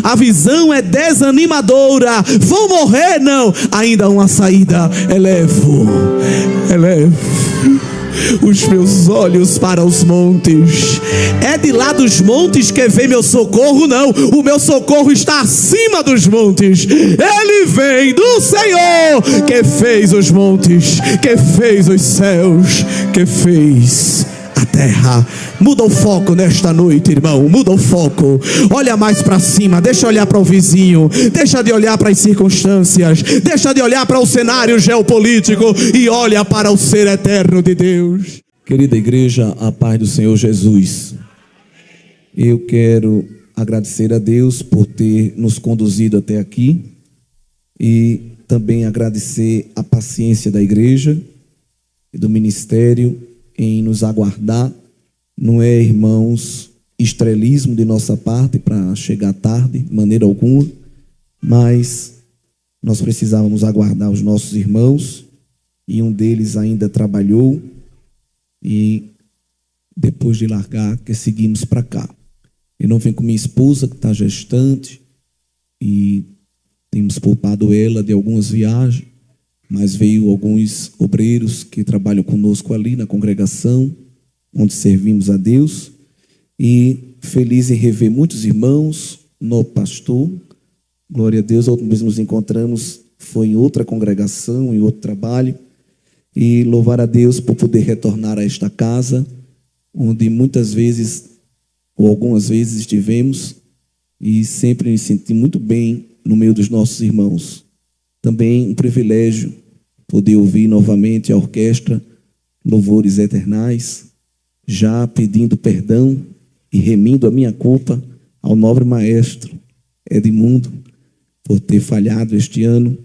A visão é desanimadora. Vou morrer? Não. Ainda há uma saída. Elevo os meus olhos para os montes. É de lá dos montes que vem meu socorro? Não, o meu socorro está acima dos montes. Ele vem do Senhor, que fez os montes, que fez os céus, que fez a terra. Muda o foco nesta noite, irmão. Muda o foco. Olha mais para cima. Deixa olhar para o vizinho. Deixa de olhar para as circunstâncias. Deixa de olhar para o cenário geopolítico e olha para o ser eterno de Deus. Querida igreja, a paz do Senhor Jesus. Eu quero agradecer a Deus por ter nos conduzido até aqui e também agradecer a paciência da igreja e do ministério em nos aguardar. Não é, irmãos, estrelismo de nossa parte para chegar tarde, de maneira alguma, mas nós precisávamos aguardar os nossos irmãos e um deles ainda trabalhou e depois de largar, que seguimos para cá. Eu não venho com minha esposa que está gestante e temos poupado ela de algumas viagens, mas veio alguns obreiros que trabalham conosco ali na congregação, onde servimos a Deus, e feliz em rever muitos irmãos no pastor. Glória a Deus. Outra vez nos encontramos, foi em outra congregação, em outro trabalho, e louvar a Deus por poder retornar a esta casa, onde muitas vezes, ou algumas vezes estivemos, e sempre me senti muito bem no meio dos nossos irmãos. Também um privilégio poder ouvir novamente a orquestra Louvores Eternais, já pedindo perdão e remindo a minha culpa ao nobre maestro Edmundo, por ter falhado este ano,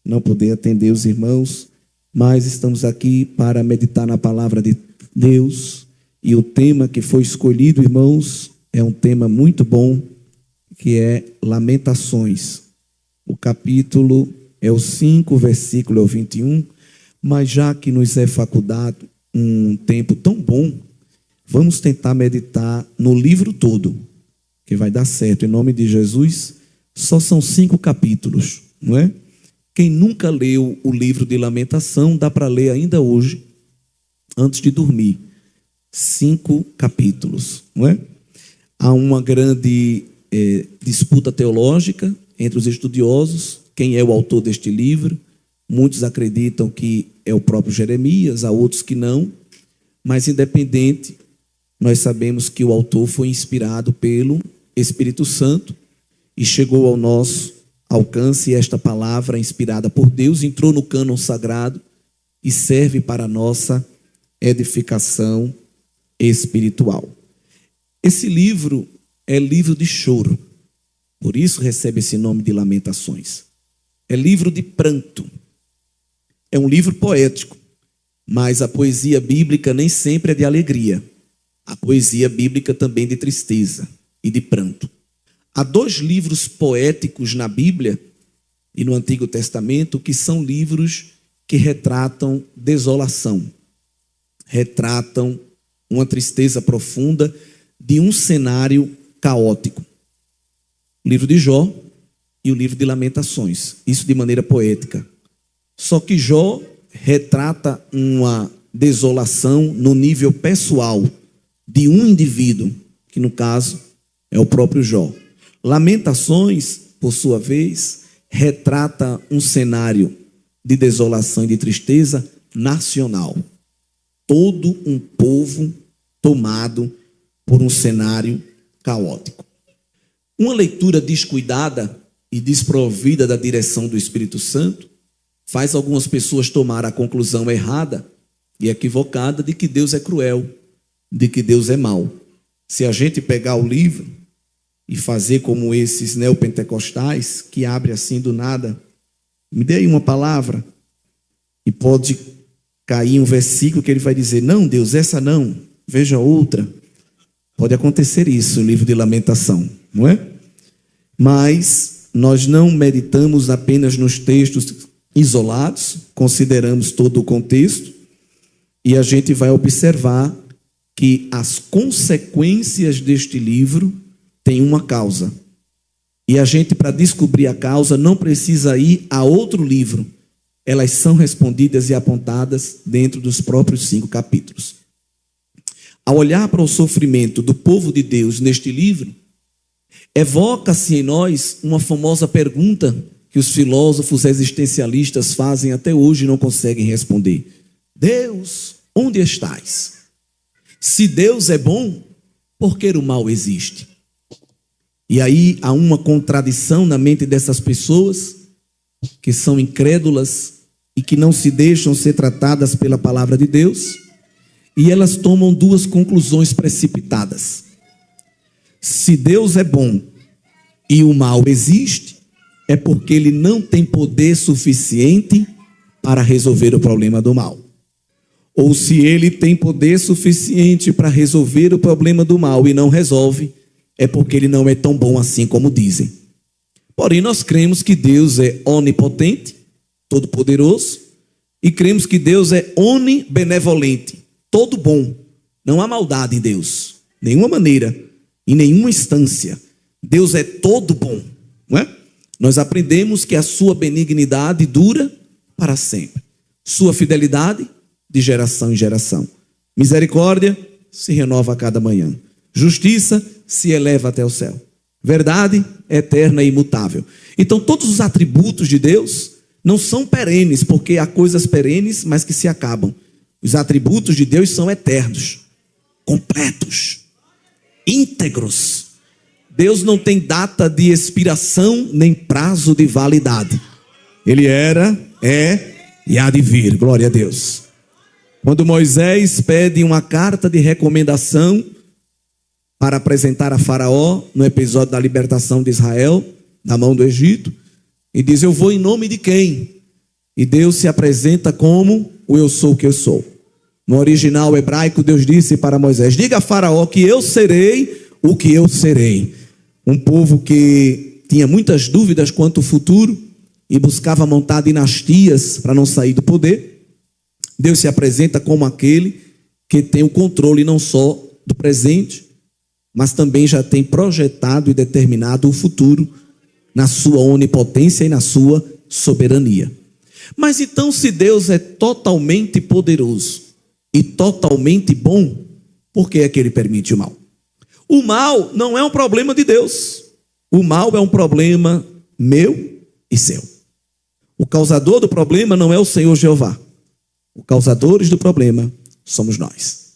não poder atender os irmãos, mas estamos aqui para meditar na palavra de Deus, e o tema que foi escolhido, irmãos, é um tema muito bom, que é Lamentações. O capítulo é o 5, versículo é o 21, mas já que nos é facultado um tempo tão bom, vamos tentar meditar no livro todo, que vai dar certo, em nome de Jesus. Só são 5 capítulos, não é? Quem nunca leu o livro de Lamentação, dá para ler ainda hoje, antes de dormir. 5 capítulos, não é? Há uma grande disputa teológica entre os estudiosos, quem é o autor deste livro. Muitos acreditam que é o próprio Jeremias, há outros que não, mas independente, nós sabemos que o autor foi inspirado pelo Espírito Santo e chegou ao nosso alcance. Esta palavra, inspirada por Deus, entrou no cânon sagrado e serve para a nossa edificação espiritual. Esse livro é livro de choro, por isso recebe esse nome de Lamentações. É livro de pranto. É um livro poético, mas a poesia bíblica nem sempre é de alegria. A poesia bíblica também de tristeza e de pranto. Há 2 livros poéticos na Bíblia e no Antigo Testamento que são livros que retratam desolação, retratam uma tristeza profunda de um cenário caótico. O livro de Jó e o livro de Lamentações, isso de maneira poética. Só que Jó retrata uma desolação no nível pessoal de um indivíduo, que no caso é o próprio Jó. Lamentações, por sua vez, retrata um cenário de desolação e de tristeza nacional. Todo um povo tomado por um cenário caótico. Uma leitura descuidada e desprovida da direção do Espírito Santo faz algumas pessoas tomar a conclusão errada e equivocada de que Deus é cruel, de que Deus é mau. Se a gente pegar o livro e fazer como esses neopentecostais, que abre assim do nada, me dê aí uma palavra, e pode cair um versículo que ele vai dizer, não, Deus, essa não, veja outra. Pode acontecer isso no livro de Lamentação, não é? Mas nós não meditamos apenas nos textos isolados, consideramos todo o contexto, e a gente vai observar que as consequências deste livro têm uma causa. E a gente, para descobrir a causa, não precisa ir a outro livro. Elas são respondidas e apontadas dentro dos próprios 5 capítulos. Ao olhar para o sofrimento do povo de Deus neste livro, evoca-se em nós uma famosa pergunta que os filósofos existencialistas fazem até hoje e não conseguem responder. Deus, onde estás? Se Deus é bom, por que o mal existe? E aí há uma contradição na mente dessas pessoas que são incrédulas e que não se deixam ser tratadas pela palavra de Deus, e elas tomam 2 conclusões precipitadas. Se Deus é bom e o mal existe, é porque ele não tem poder suficiente para resolver o problema do mal. Ou se ele tem poder suficiente para resolver o problema do mal e não resolve, é porque ele não é tão bom assim como dizem. Porém, nós cremos que Deus é onipotente, todo-poderoso, e cremos que Deus é onibenevolente, todo bom. Não há maldade em Deus, nenhuma maneira, em nenhuma instância. Deus é todo bom, não é? Nós aprendemos que a sua benignidade dura para sempre. Sua fidelidade de geração em geração. Misericórdia se renova a cada manhã. Justiça se eleva até o céu. Verdade eterna e imutável. Então todos os atributos de Deus não são perenes, porque há coisas perenes, mas que se acabam. Os atributos de Deus são eternos, completos, íntegros. Deus não tem data de expiração, nem prazo de validade. Ele era, é e há de vir. Glória a Deus. Quando Moisés pede uma carta de recomendação para apresentar a Faraó, no episódio da libertação de Israel, da mão do Egito, e diz: eu vou em nome de quem? E Deus se apresenta como o eu sou que eu sou. No original hebraico, Deus disse para Moisés: diga a Faraó que eu serei o que eu serei. Um povo que tinha muitas dúvidas quanto ao futuro e buscava montar dinastias para não sair do poder. Deus se apresenta como aquele que tem o controle não só do presente, mas também já tem projetado e determinado o futuro na sua onipotência e na sua soberania. Mas então, se Deus é totalmente poderoso e totalmente bom, por que é que ele permite o mal? O mal não é um problema de Deus. O mal é um problema meu e seu. O causador do problema não é o Senhor Jeová. Os causadores do problema somos nós.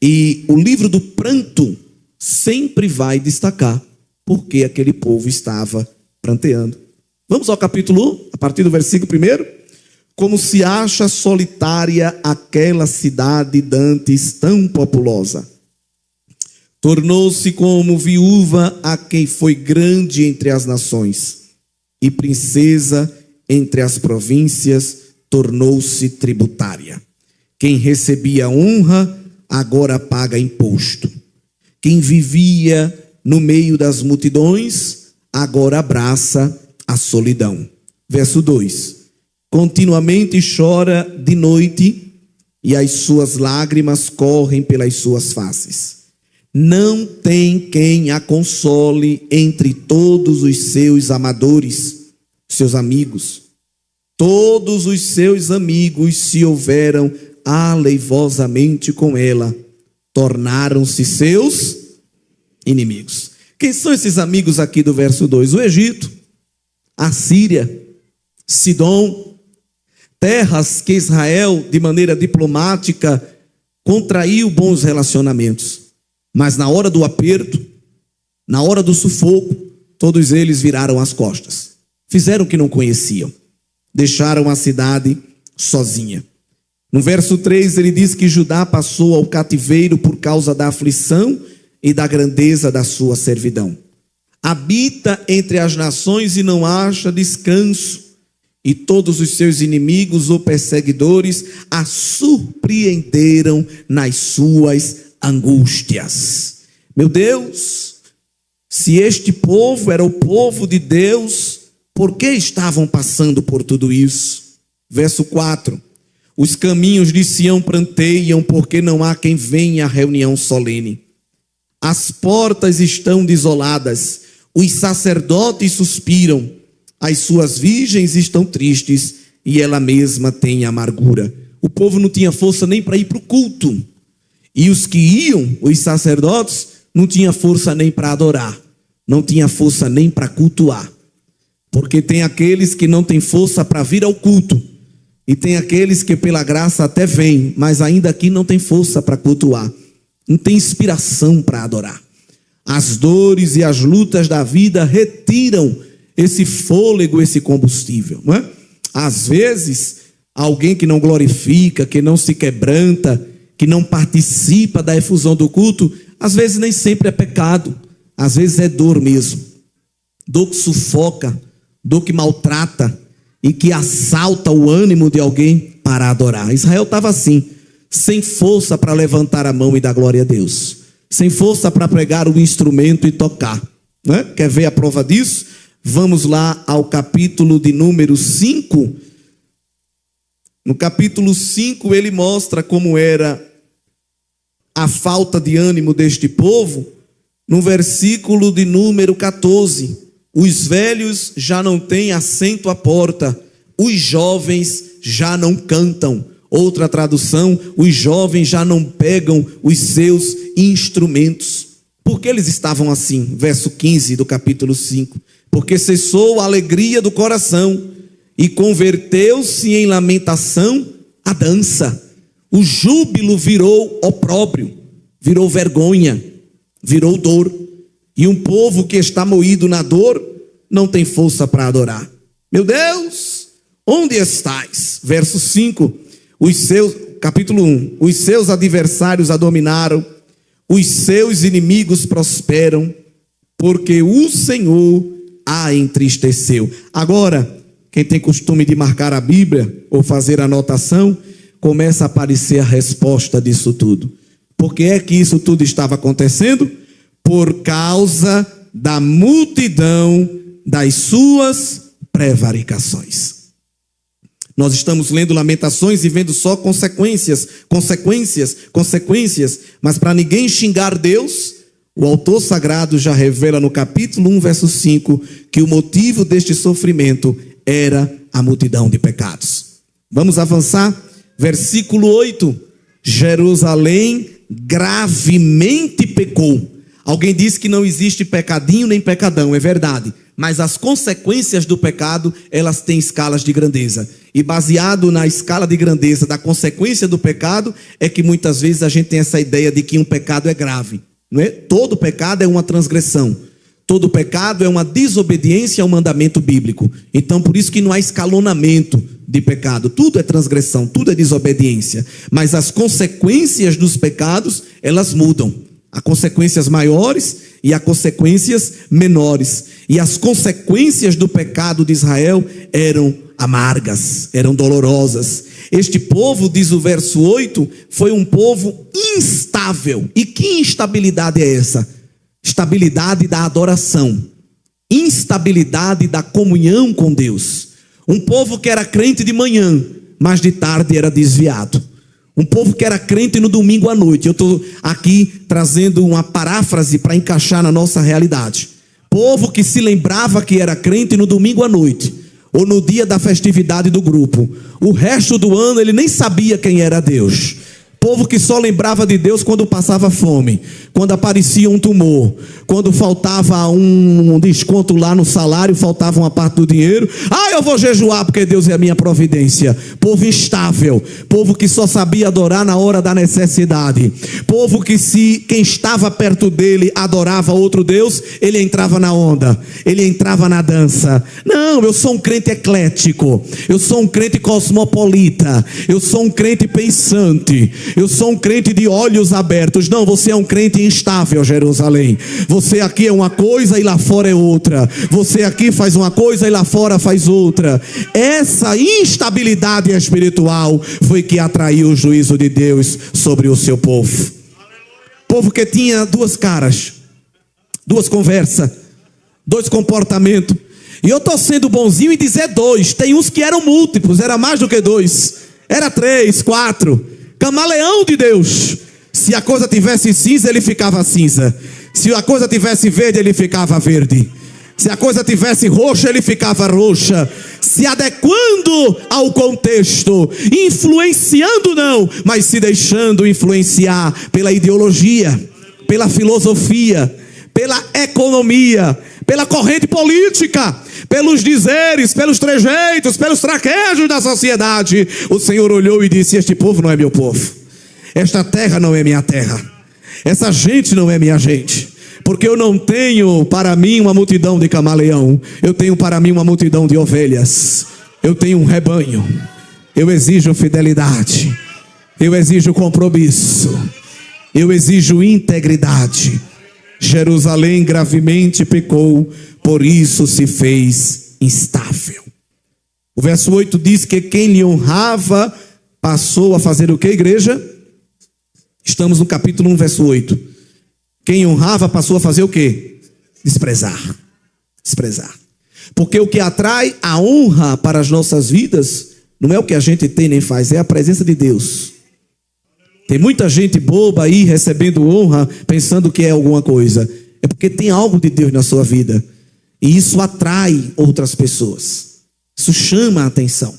E o livro do pranto sempre vai destacar porque aquele povo estava pranteando. Vamos ao capítulo 1, a partir do versículo 1. Como se acha solitária aquela cidade dantes tão populosa. Tornou-se como viúva a quem foi grande entre as nações, e princesa entre as províncias, tornou-se tributária. Quem recebia honra, agora paga imposto. Quem vivia no meio das multidões, agora abraça a solidão. Verso 2. Continuamente chora de noite, e as suas lágrimas correm pelas suas faces. Não tem quem a console entre todos os seus amadores, seus amigos. Todos os seus amigos se houveram aleivosamente com ela, tornaram-se seus inimigos. Quem são esses amigos aqui do verso 2? O Egito, a Síria, Sidom, terras que Israel, de maneira diplomática, contraiu bons relacionamentos. Mas na hora do aperto, na hora do sufoco, todos eles viraram as costas. Fizeram o que não conheciam. Deixaram a cidade sozinha. No verso 3 ele diz que Judá passou ao cativeiro por causa da aflição e da grandeza da sua servidão. Habita entre as nações e não acha descanso. E todos os seus inimigos ou perseguidores a surpreenderam nas suas angústias. Meu Deus, se este povo era o povo de Deus, por que estavam passando por tudo isso? Verso 4. Os caminhos de Sião pranteiam, porque não há quem venha à reunião solene. As portas estão desoladas, Os sacerdotes suspiram, as suas virgens estão tristes e ela mesma tem amargura. O povo não tinha força nem para ir para o culto. E os que iam, os sacerdotes, não tinha força nem para adorar. Não tinha força nem para cultuar. Porque tem aqueles que não têm força para vir ao culto. E tem aqueles que pela graça até vêm, mas ainda aqui não tem força para cultuar. Não tem inspiração para adorar. As dores e as lutas da vida retiram esse fôlego, esse combustível, não é? Às vezes, alguém que não glorifica, que não se quebranta, que não participa da efusão do culto, às vezes nem sempre é pecado, às vezes é dor mesmo. Dor que sufoca, dor que maltrata e que assalta o ânimo de alguém para adorar. Israel estava assim, sem força para levantar a mão e dar glória a Deus, sem força para pregar o instrumento e tocar, né? Quer ver a prova disso? Vamos lá ao capítulo de número 5. No capítulo 5 ele mostra como era a falta de ânimo deste povo. No versículo de número 14, os velhos já não têm assento à porta, os jovens já não cantam. Outra tradução, os jovens já não pegam os seus instrumentos. Por que eles estavam assim? Verso 15 do capítulo 5. Porque cessou a alegria do coração e converteu-se em lamentação a dança. O júbilo virou opróbrio, virou vergonha, virou dor. E um povo que está moído na dor não tem força para adorar. Meu Deus, onde estais? Verso 5. Capítulo 1, os seus adversários a dominaram, os seus inimigos prosperam, porque o Senhor a entristeceu. Agora, quem tem costume de marcar a Bíblia ou fazer anotação, começa a aparecer a resposta disso tudo. Por que é que isso tudo estava acontecendo? Por causa da multidão das suas prevaricações. Nós estamos lendo Lamentações e vendo só consequências, mas para ninguém xingar Deus, o autor sagrado já revela no capítulo 1, verso 5, que o motivo deste sofrimento era a multidão de pecados. Vamos avançar? Versículo 8, Jerusalém gravemente pecou. Alguém diz que não existe pecadinho nem pecadão, é verdade. Mas as consequências do pecado, elas têm escalas de grandeza. E baseado na escala de grandeza da consequência do pecado, é que muitas vezes a gente tem essa ideia de que um pecado é grave. Não é? Todo pecado é uma transgressão. Todo pecado é uma desobediência ao mandamento bíblico. Então, por isso que não há escalonamento de pecado. Tudo é transgressão, tudo é desobediência. Mas as consequências dos pecados, elas mudam. Há consequências maiores e há consequências menores. E as consequências do pecado de Israel eram amargas, eram dolorosas. Este povo, diz o verso 8, foi um povo instável. E que instabilidade é essa? Estabilidade da adoração, instabilidade da comunhão com Deus. Um povo que era crente de manhã, mas de tarde era desviado. Um povo que era crente no domingo à noite. Eu estou aqui trazendo uma paráfrase para encaixar na nossa realidade. Povo que se lembrava que era crente no domingo à noite, ou no dia da festividade do grupo. O resto do ano ele nem sabia quem era Deus. Povo que só lembrava de Deus quando passava fome, quando aparecia um tumor, quando faltava um desconto lá no salário, faltava uma parte do dinheiro. Eu vou jejuar porque Deus é a minha providência. Povo instável, povo que só sabia adorar na hora da necessidade. Povo que quem estava perto dele adorava outro Deus, ele entrava na onda, ele entrava na dança. Não, eu sou um crente eclético, eu sou um crente cosmopolita, eu sou um crente pensante, eu sou um crente de olhos abertos. Não, você é um crente instável, Jerusalém. Você aqui é uma coisa e lá fora é outra. Você aqui faz uma coisa e lá fora faz outra. Essa instabilidade espiritual foi que atraiu o juízo de Deus sobre o seu povo. Povo que tinha duas caras, duas conversas, dois comportamentos. E eu estou sendo bonzinho em dizer dois. Tem uns que eram múltiplos, era mais do que dois. Era 3, 4. Camaleão de Deus. Se a coisa tivesse cinza, ele ficava cinza. Se a coisa tivesse verde, ele ficava verde. Se a coisa tivesse roxa, ele ficava roxa, se adequando ao contexto, influenciando não, mas se deixando influenciar pela ideologia, pela filosofia, pela economia, pela corrente política, pelos dizeres, pelos trejeitos, pelos traquejos da sociedade. O Senhor olhou e disse: este povo não é meu povo, esta terra não é minha terra, essa gente não é minha gente. Porque eu não tenho para mim uma multidão de camaleão, eu tenho para mim uma multidão de ovelhas. Eu tenho um rebanho, eu exijo fidelidade, eu exijo compromisso, eu exijo integridade. Jerusalém gravemente pecou, por isso se fez instável. O verso 8 diz que quem lhe honrava passou a fazer o que, igreja? Estamos no capítulo 1, verso 8. Quem honrava passou a fazer o quê? Desprezar. Desprezar. Porque o que atrai a honra para as nossas vidas não é o que a gente tem nem faz, é a presença de Deus. Tem muita gente boba aí recebendo honra, pensando que é alguma coisa. É porque tem algo de Deus na sua vida. E isso atrai outras pessoas. Isso chama a atenção.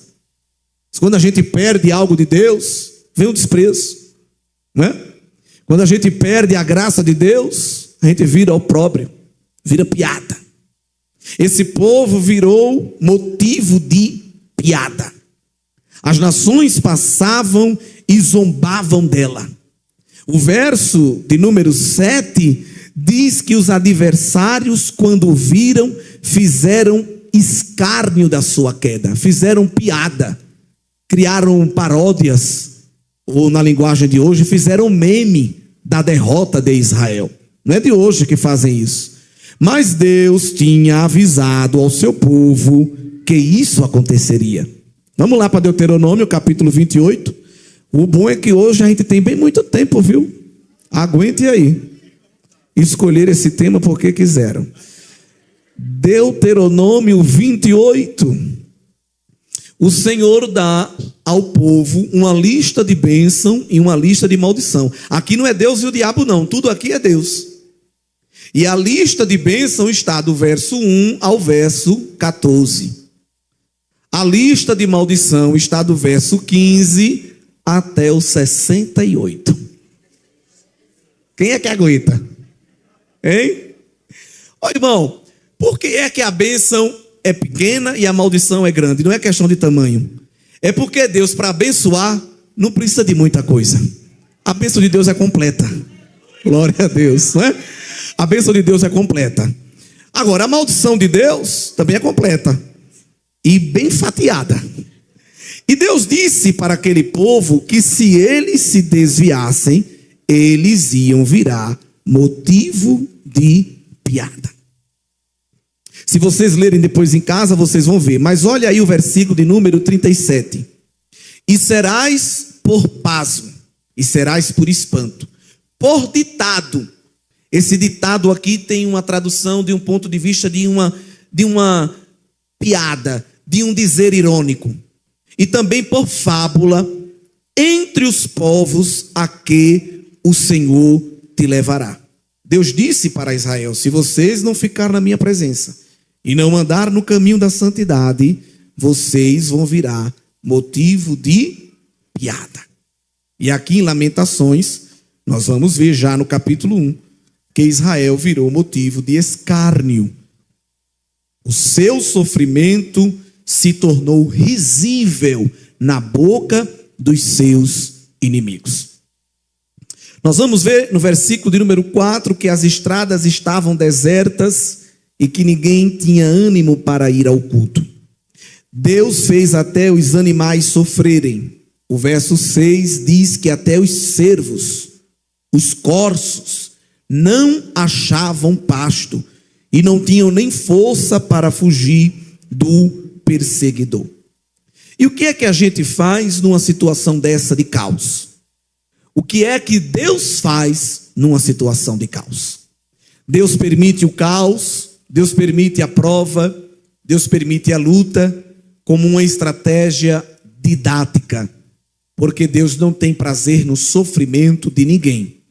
Quando a gente perde algo de Deus, vem o desprezo, não é? Quando a gente perde a graça de Deus, a gente vira opróbrio, vira piada. Esse povo virou motivo de piada. As nações passavam e zombavam dela. O verso de número 7 diz que os adversários, quando viram, fizeram escárnio da sua queda, fizeram piada, criaram paródias, ou na linguagem de hoje, fizeram meme da derrota de Israel. Não é de hoje que fazem isso. Mas Deus tinha avisado ao seu povo que isso aconteceria. Vamos lá para Deuteronômio, capítulo 28. O bom é que hoje a gente tem bem muito tempo, viu? Aguente aí. Escolher esse tema porque quiseram. Deuteronômio 28. O Senhor dá ao povo uma lista de bênção e uma lista de maldição. Aqui não é Deus e o diabo não, tudo aqui é Deus. E a lista de bênção está do verso 1 ao verso 14. A lista de maldição está do verso 15 até o 68. Quem é que aguenta? Hein? Ó, irmão, por que é que a bênção é pequena e a maldição é grande? Não é questão de tamanho. É porque Deus, para abençoar, não precisa de muita coisa. A bênção de Deus é completa. Glória a Deus, não é? A bênção de Deus é completa. Agora, a maldição de Deus também é completa e bem fatiada. E Deus disse para aquele povo que se eles se desviassem, eles iam virar motivo de piada. Se vocês lerem depois em casa, vocês vão ver. Mas olha aí o versículo de número 37. E serás por pasmo, e serás por espanto, por ditado. Esse ditado aqui tem uma tradução de um ponto de vista de uma piada, de um dizer irônico. E também por fábula, entre os povos a que o Senhor te levará. Deus disse para Israel: se vocês não ficar na minha presença e não andar no caminho da santidade, vocês vão virar motivo de piada. E aqui em Lamentações, nós vamos ver já no capítulo 1, que Israel virou motivo de escárnio. O seu sofrimento se tornou risível na boca dos seus inimigos. Nós vamos ver no versículo de número 4 que as estradas estavam desertas e que ninguém tinha ânimo para ir ao culto. Deus fez até os animais sofrerem. O verso 6 diz que até os cervos, os corços, não achavam pasto e não tinham nem força para fugir do perseguidor. E o que é que a gente faz numa situação dessa de caos? O que é que Deus faz numa situação de caos? Deus permite o caos, Deus permite a prova, Deus permite a luta como uma estratégia didática, porque Deus não tem prazer no sofrimento de ninguém.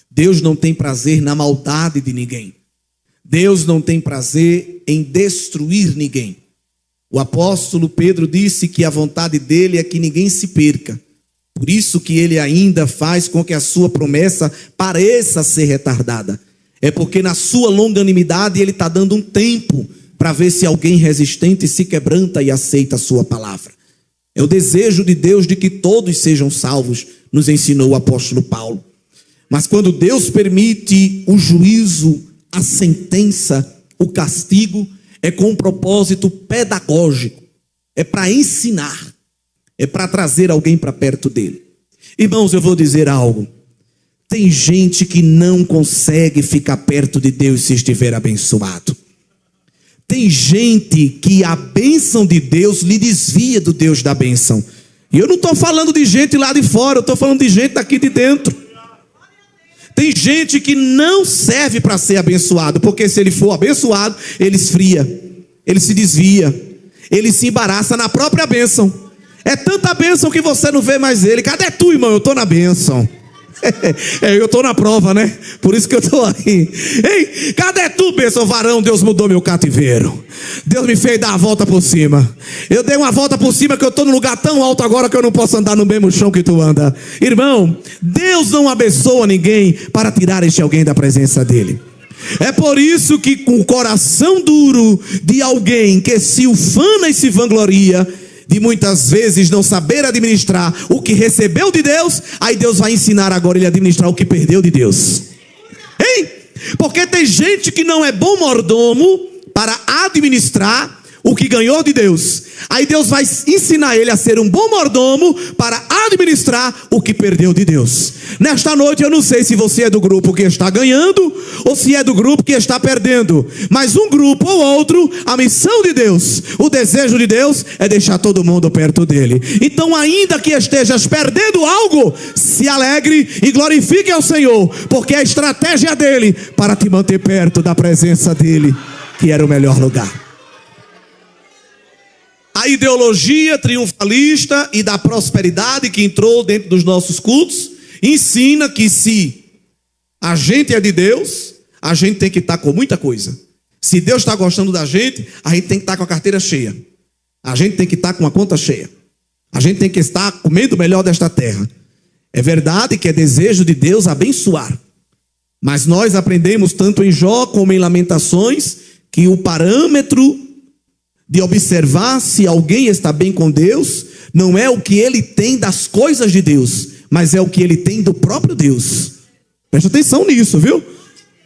Deus não tem prazer na maldade de ninguém. Deus não tem prazer em destruir ninguém. O apóstolo Pedro disse que a vontade dele é que ninguém se perca. Por isso que ele ainda faz com que a sua promessa pareça ser retardada. É porque na sua longanimidade ele está dando um tempo para ver se alguém resistente se quebranta e aceita a sua palavra. É o desejo de Deus de que todos sejam salvos, nos ensinou o apóstolo Paulo. Mas quando Deus permite o juízo, a sentença, o castigo, é com um propósito pedagógico. É para ensinar. É para trazer alguém para perto dele. Irmãos, eu vou dizer algo. Tem gente que não consegue ficar perto de Deus se estiver abençoado. Tem gente que a bênção de Deus lhe desvia do Deus da bênção. E eu não estou falando de gente lá de fora, eu estou falando de gente daqui de dentro. Tem gente que não serve para ser abençoado, porque se ele for abençoado, ele esfria, ele se desvia, ele se embaraça na própria bênção. É tanta bênção que você não vê mais ele. Cadê tu, irmão? Eu estou na bênção. Eu estou na prova, né? Por isso que eu estou aí. Ei, cadê tu, bênção varão? Deus mudou meu cativeiro. Deus me fez dar a volta por cima. Eu dei uma volta por cima que eu estou num lugar tão alto agora que eu não posso andar no mesmo chão que tu anda. Irmão, Deus não abençoa ninguém para tirar este alguém da presença dele. É por isso que com o coração duro de alguém que se ufana e se vangloria de muitas vezes não saber administrar o que recebeu de Deus, aí Deus vai ensinar agora ele a administrar o que perdeu de Deus. Hein? Porque tem gente que não é bom mordomo para administrar o que ganhou de Deus. Aí Deus vai ensinar ele a ser um bom mordomo para administrar o que perdeu de Deus. Nesta noite eu não sei se você é do grupo que está ganhando ou se é do grupo que está perdendo. Mas um grupo ou outro, a missão de Deus, o desejo de Deus é deixar todo mundo perto dele. Então ainda que estejas perdendo algo, se alegre e glorifique ao Senhor, porque é a estratégia dele para te manter perto da presença dele, que era o melhor lugar. A ideologia triunfalista e da prosperidade que entrou dentro dos nossos cultos ensina que se a gente é de Deus, a gente tem que estar com muita coisa. Se Deus está gostando da gente, a gente tem que estar com a carteira cheia. A gente tem que estar com a conta cheia. A gente tem que estar comendo o melhor desta terra. É verdade que é desejo de Deus abençoar. Mas nós aprendemos tanto em Jó como em Lamentações que o parâmetro de observar se alguém está bem com Deus não é o que ele tem das coisas de Deus, mas é o que ele tem do próprio Deus. Presta atenção nisso, viu?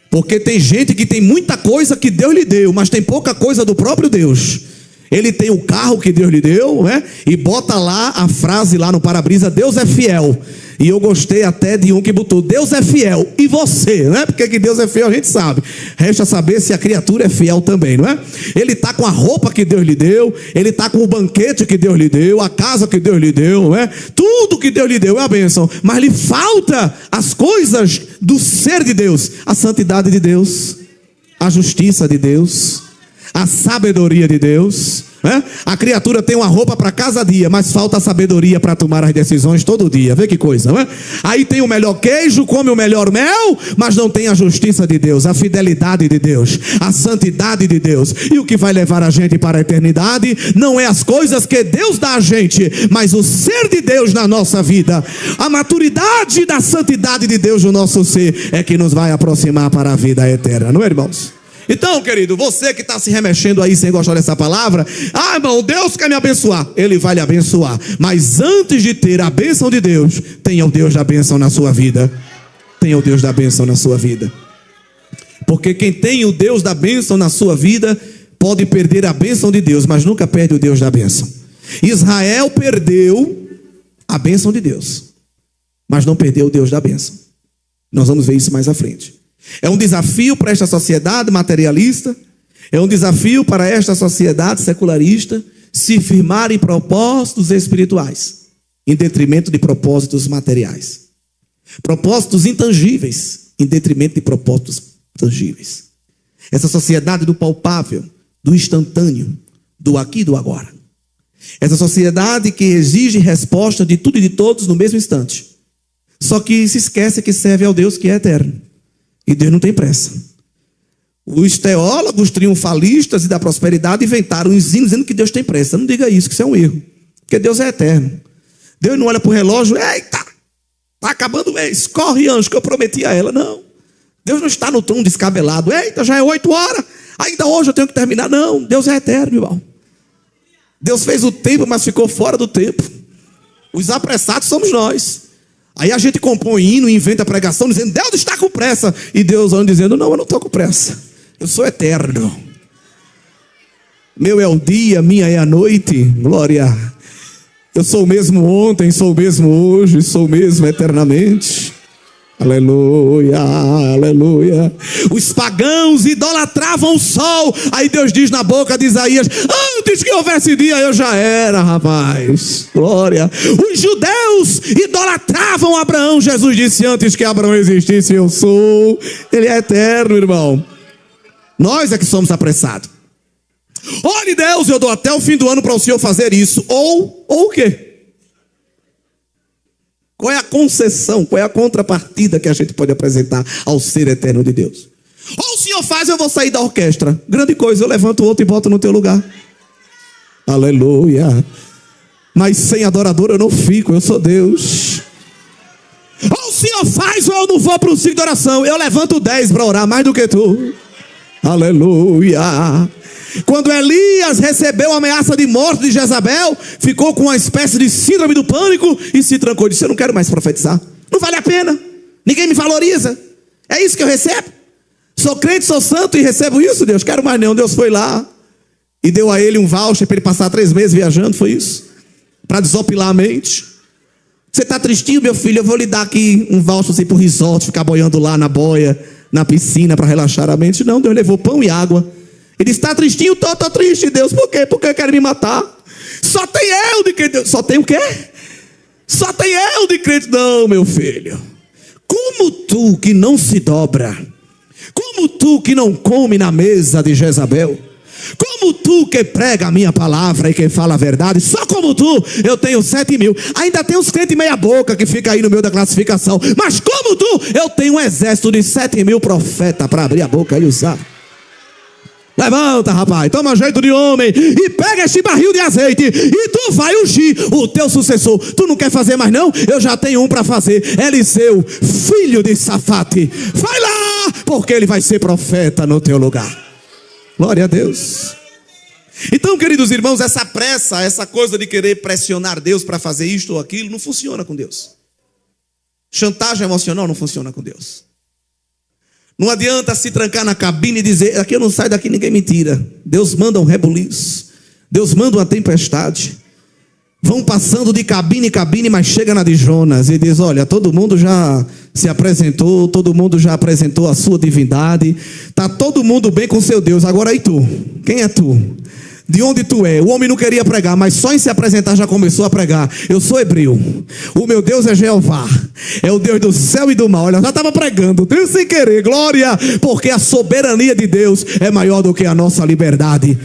Porque tem gente que tem muita coisa que Deus lhe deu, mas tem pouca coisa do próprio Deus. Ele tem o carro que Deus lhe deu, né? E bota lá a frase lá no para-brisa: Deus é fiel. E eu gostei até de um que botou: Deus é fiel. E você, né? Porque que Deus é fiel a gente sabe. Resta saber se a criatura é fiel também, não é? Ele está com a roupa que Deus lhe deu, ele está com o banquete que Deus lhe deu, a casa que Deus lhe deu, não é? Tudo que Deus lhe deu é a bênção. Mas lhe falta as coisas do ser de Deus: a santidade de Deus, a justiça de Deus, a sabedoria de Deus. A criatura tem uma roupa para cada dia, mas falta a sabedoria para tomar as decisões todo dia. Vê que coisa, não é? Aí tem o melhor queijo, come o melhor mel, mas não tem a justiça de Deus, a fidelidade de Deus, a santidade de Deus. E o que vai levar a gente para a eternidade não é as coisas que Deus dá a gente, mas o ser de Deus na nossa vida. A maturidade da santidade de Deus no nosso ser é que nos vai aproximar para a vida eterna, não é, irmãos? Então, querido, você que está se remexendo aí sem gostar dessa palavra: irmão, Deus quer me abençoar. Ele vai lhe abençoar. Mas antes de ter a bênção de Deus, tenha o Deus da bênção na sua vida. Tenha o Deus da bênção na sua vida. Porque quem tem o Deus da bênção na sua vida pode perder a bênção de Deus, mas nunca perde o Deus da bênção. Israel perdeu a bênção de Deus, mas não perdeu o Deus da bênção. Nós vamos ver isso mais à frente. É um desafio para esta sociedade materialista, é um desafio para esta sociedade secularista se firmar em propósitos espirituais, em detrimento de propósitos materiais. Propósitos intangíveis, em detrimento de propósitos tangíveis. Essa sociedade do palpável, do instantâneo, do aqui e do agora. Essa sociedade que exige resposta de tudo e de todos no mesmo instante. Só que se esquece que serve ao Deus que é eterno. E Deus não tem pressa. Os teólogos triunfalistas e da prosperidade inventaram uns hinos dizendo que Deus tem pressa. Não diga isso, que isso é um erro. Porque Deus é eterno. Deus não olha para o relógio, eita, está acabando o mês, corre, anjo, que eu prometi a ela. Não. Deus não está no tom descabelado. Eita, já é 8 horas, ainda hoje eu tenho que terminar. Não, Deus é eterno, irmão. Deus fez o tempo, mas ficou fora do tempo. Os apressados somos nós. Aí a gente compõe hino e inventa pregação dizendo, Deus está com pressa. E Deus anda dizendo, não, eu não estou com pressa. Eu sou eterno. Meu é o dia, minha é a noite. Glória. Eu sou o mesmo ontem, sou o mesmo hoje, sou o mesmo eternamente. Aleluia, aleluia. Os pagãos idolatravam o sol. Aí Deus diz na boca de Isaías, antes que houvesse dia eu já era, rapaz. Glória. Os judeus idolatravam Abraão. Jesus disse, antes que Abraão existisse eu sou. Ele é eterno, irmão. Nós é que somos apressados. Olhe, Deus, eu dou até o fim do ano para o Senhor fazer isso. Ou o quê? Qual é a concessão, qual é a contrapartida que a gente pode apresentar ao ser eterno de Deus? Ou o Senhor faz, eu vou sair da orquestra. Grande coisa, eu levanto o outro e boto no teu lugar. Aleluia. Mas sem adorador eu não fico, eu sou Deus. Ou o Senhor faz, ou eu não vou para o ciclo de oração. Eu levanto 10 para orar mais do que tu. Aleluia. Quando Elias recebeu a ameaça de morte de Jezabel, ficou com uma espécie de síndrome do pânico e se trancou. Disse, eu não quero mais profetizar. Não vale a pena. Ninguém me valoriza. É isso que eu recebo. Sou crente, sou santo e recebo isso, Deus. Quero mais não. Deus foi lá e deu a ele um voucher para ele passar 3 meses viajando. Foi isso. Para desopilar a mente. Você está tristinho, meu filho? Eu vou lhe dar aqui um voucher assim, para o resort, ficar boiando lá na boia, na piscina, para relaxar a mente. Não, Deus levou pão e água. Ele disse, está tristinho? Estou triste, Deus. Por quê? Porque quer me matar. Só tem eu de crente. Só tem o quê? Só tem eu de crente. Não, meu filho. Como tu que não se dobra, como tu que não come na mesa de Jezabel, como tu que prega a minha palavra e que fala a verdade, só como tu, eu tenho 7.000. Ainda tem uns crentes meia boca que fica aí no meio da classificação. Mas como tu, eu tenho um exército de 7.000 profetas para abrir a boca e usar. Levanta, rapaz, toma jeito de homem e pega este barril de azeite e tu vai ungir o teu sucessor. Tu não quer fazer mais não? Eu já tenho um para fazer. Eliseu, filho de Safate. Vai lá, porque ele vai ser profeta no teu lugar. Glória a Deus. Então, queridos irmãos, essa pressa, essa coisa de querer pressionar Deus para fazer isto ou aquilo, não funciona com Deus. Chantagem emocional não funciona com Deus. Não adianta se trancar na cabine e dizer, aqui eu não saio daqui, ninguém me tira. Deus manda um rebuliço. Deus manda uma tempestade. Vão passando de cabine em cabine, mas chega na de Jonas e diz, olha, todo mundo já se apresentou, todo mundo já apresentou a sua divindade. Está todo mundo bem com seu Deus. Agora e tu? Quem é tu? De onde tu é? O homem não queria pregar, mas só em se apresentar já começou a pregar. Eu sou hebreu. O meu Deus é Jeová. É o Deus do céu e do mal. Olha, já estava pregando, Deus sem querer. Glória, porque a soberania de Deus é maior do que a nossa liberdade.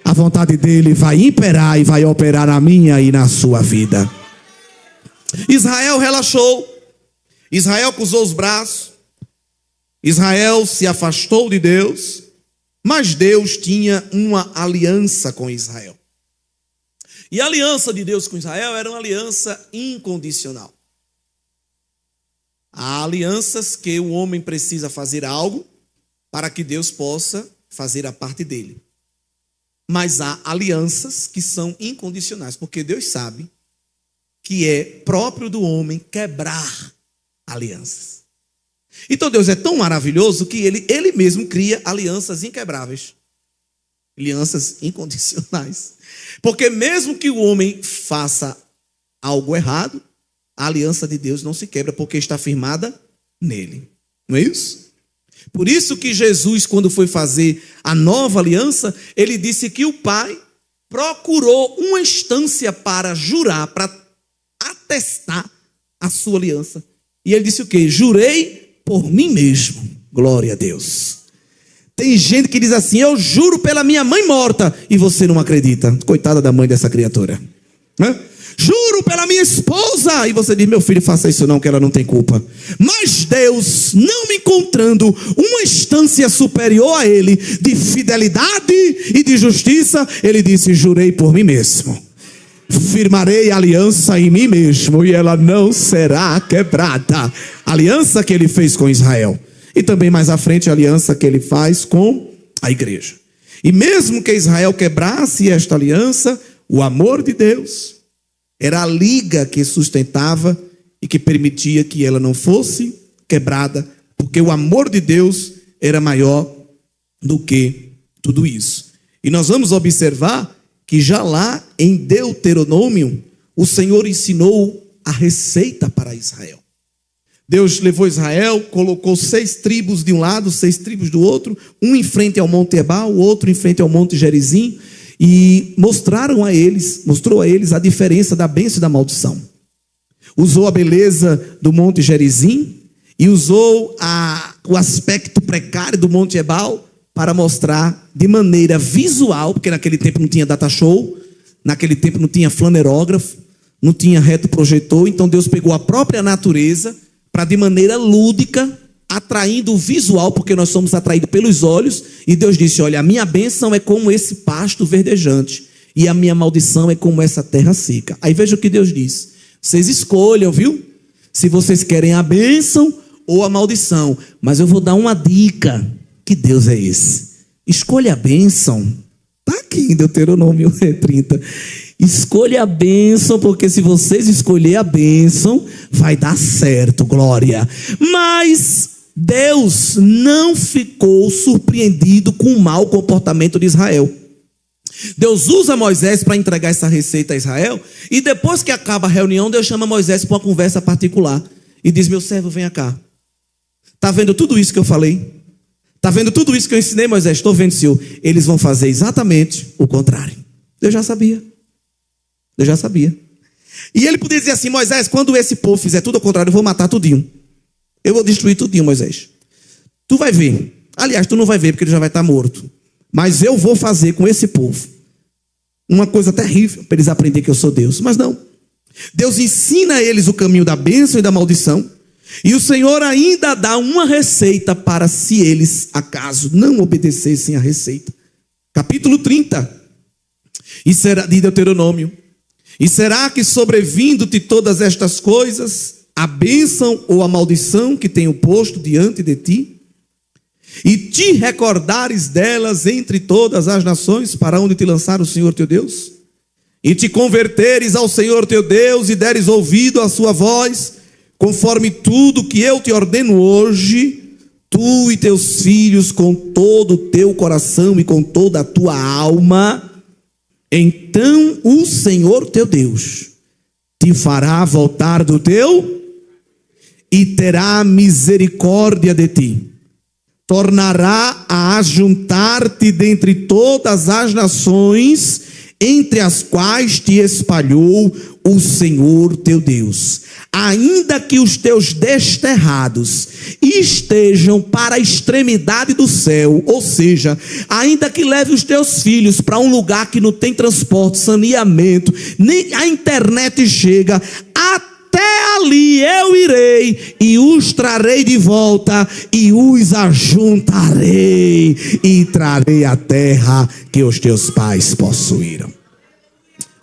A vontade dele vai imperar e vai operar na minha e na sua vida. Israel relaxou. Israel cruzou os braços. Israel se afastou de Deus. Mas Deus tinha uma aliança com Israel. E a aliança de Deus com Israel era uma aliança incondicional. Há alianças que o homem precisa fazer algo para que Deus possa fazer a parte dele. Mas há alianças que são incondicionais, porque Deus sabe que é próprio do homem quebrar alianças. Então Deus é tão maravilhoso que ele mesmo cria alianças inquebráveis. Alianças incondicionais. Porque mesmo que o homem faça algo errado, a aliança de Deus não se quebra, porque está firmada nele. Não é isso? Por isso que Jesus, quando foi fazer a nova aliança, ele disse que o Pai procurou uma instância para jurar, para atestar a sua aliança. E ele disse o quê? Jurei por mim mesmo. Glória a Deus. Tem gente que diz assim, eu juro pela minha mãe morta, e você não acredita. Coitada da mãe dessa criatura. juro pela minha esposa. E você diz: meu filho, faça isso não, que ela não tem culpa. Mas Deus, não me encontrando uma instância superior a ele, de fidelidade e de justiça, ele disse: jurei por mim mesmo, firmarei aliança em mim mesmo, e ela não será quebrada. A aliança que ele fez com Israel, e também mais à frente a aliança que ele faz com a igreja. E mesmo que Israel quebrasse esta aliança, o amor de Deus era a liga que sustentava e que permitia que ela não fosse quebrada, porque o amor de Deus era maior do que tudo isso. E nós vamos observar que já lá em Deuteronômio, o Senhor ensinou a receita para Israel. Deus levou Israel, colocou 6 tribos de um lado, 6 tribos do outro, um em frente ao Monte Ebal, o outro em frente ao Monte Gerizim, e mostrou a eles a diferença da bênção e da maldição. Usou a beleza do Monte Gerizim e usou o aspecto precário do Monte Ebal para mostrar de maneira visual, porque naquele tempo não tinha data show, naquele tempo não tinha flanerógrafo, não tinha retroprojetor, então Deus pegou a própria natureza para de maneira lúdica, atraindo o visual, porque nós somos atraídos pelos olhos, e Deus disse: olha, a minha bênção é como esse pasto verdejante, e a minha maldição é como essa terra seca. Aí veja o que Deus diz: vocês escolham, viu? Se vocês querem a bênção ou a maldição, mas eu vou dar uma dica. Que Deus é esse? Escolha a bênção. Está aqui em Deuteronômio 30. Escolha a bênção, porque se vocês escolherem a bênção, vai dar certo, glória. Mas Deus não ficou surpreendido com o mau comportamento de Israel. Deus usa Moisés para entregar essa receita a Israel, e depois que acaba a reunião, Deus chama Moisés para uma conversa particular e diz: meu servo, venha cá. Está vendo tudo isso que eu falei? Está vendo tudo isso que eu ensinei, Moisés? Estou vendo, Senhor. Eles vão fazer exatamente o contrário. Deus já sabia. Deus já sabia. E ele podia dizer assim: Moisés, quando esse povo fizer tudo ao contrário, eu vou matar tudinho. Eu vou destruir tudinho, Moisés. Tu vai ver. Aliás, tu não vai ver, porque ele já vai estar morto. Mas eu vou fazer com esse povo uma coisa terrível, para eles aprenderem que eu sou Deus. Mas não. Deus ensina a eles o caminho da bênção e da maldição. E o Senhor ainda dá uma receita para se eles, acaso, não obedecessem a receita. Capítulo 30 de Deuteronômio. E será que sobrevindo-te todas estas coisas, a bênção ou a maldição que tenho posto diante de ti, e te recordares delas entre todas as nações, para onde te lançar o Senhor teu Deus, e te converteres ao Senhor teu Deus, e deres ouvido à sua voz, conforme tudo que eu te ordeno hoje, tu e teus filhos, com todo o teu coração e com toda a tua alma, então o Senhor teu Deus te fará voltar do teu e terá misericórdia de ti. Tornará a ajuntar-te dentre todas as nações, entre as quais te espalhou o Senhor teu Deus. Ainda que os teus desterrados estejam para a extremidade do céu, ou seja, ainda que leve os teus filhos para um lugar que não tem transporte, saneamento, nem a internet chega, até ali eu irei e os trarei de volta e os ajuntarei e trarei a terra que os teus pais possuíram.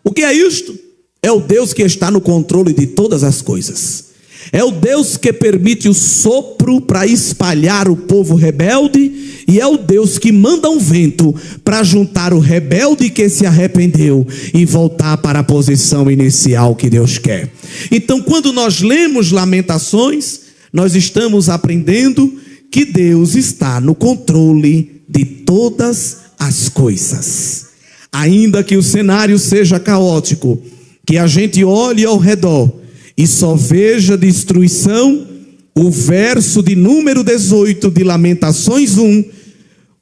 O que é isto? É o Deus que está no controle de todas as coisas. É o Deus que permite o sopro para espalhar o povo rebelde, e é o Deus que manda um vento para juntar o rebelde que se arrependeu e voltar para a posição inicial que Deus quer. Então, quando nós lemos Lamentações, nós estamos aprendendo que Deus está no controle de todas as coisas. Ainda que o cenário seja caótico, que a gente olhe ao redor e só veja destruição, o verso de número 18 de Lamentações 1,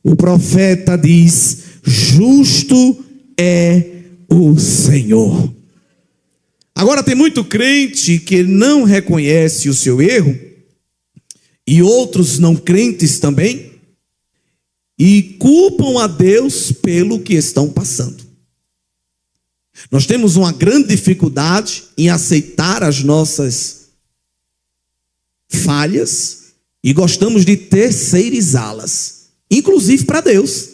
o profeta diz: justo é o Senhor. Agora, tem muito crente que não reconhece o seu erro, e outros não crentes também, e culpam a Deus pelo que estão passando. Nós temos uma grande dificuldade em aceitar as nossas falhas e gostamos de terceirizá-las, inclusive para Deus.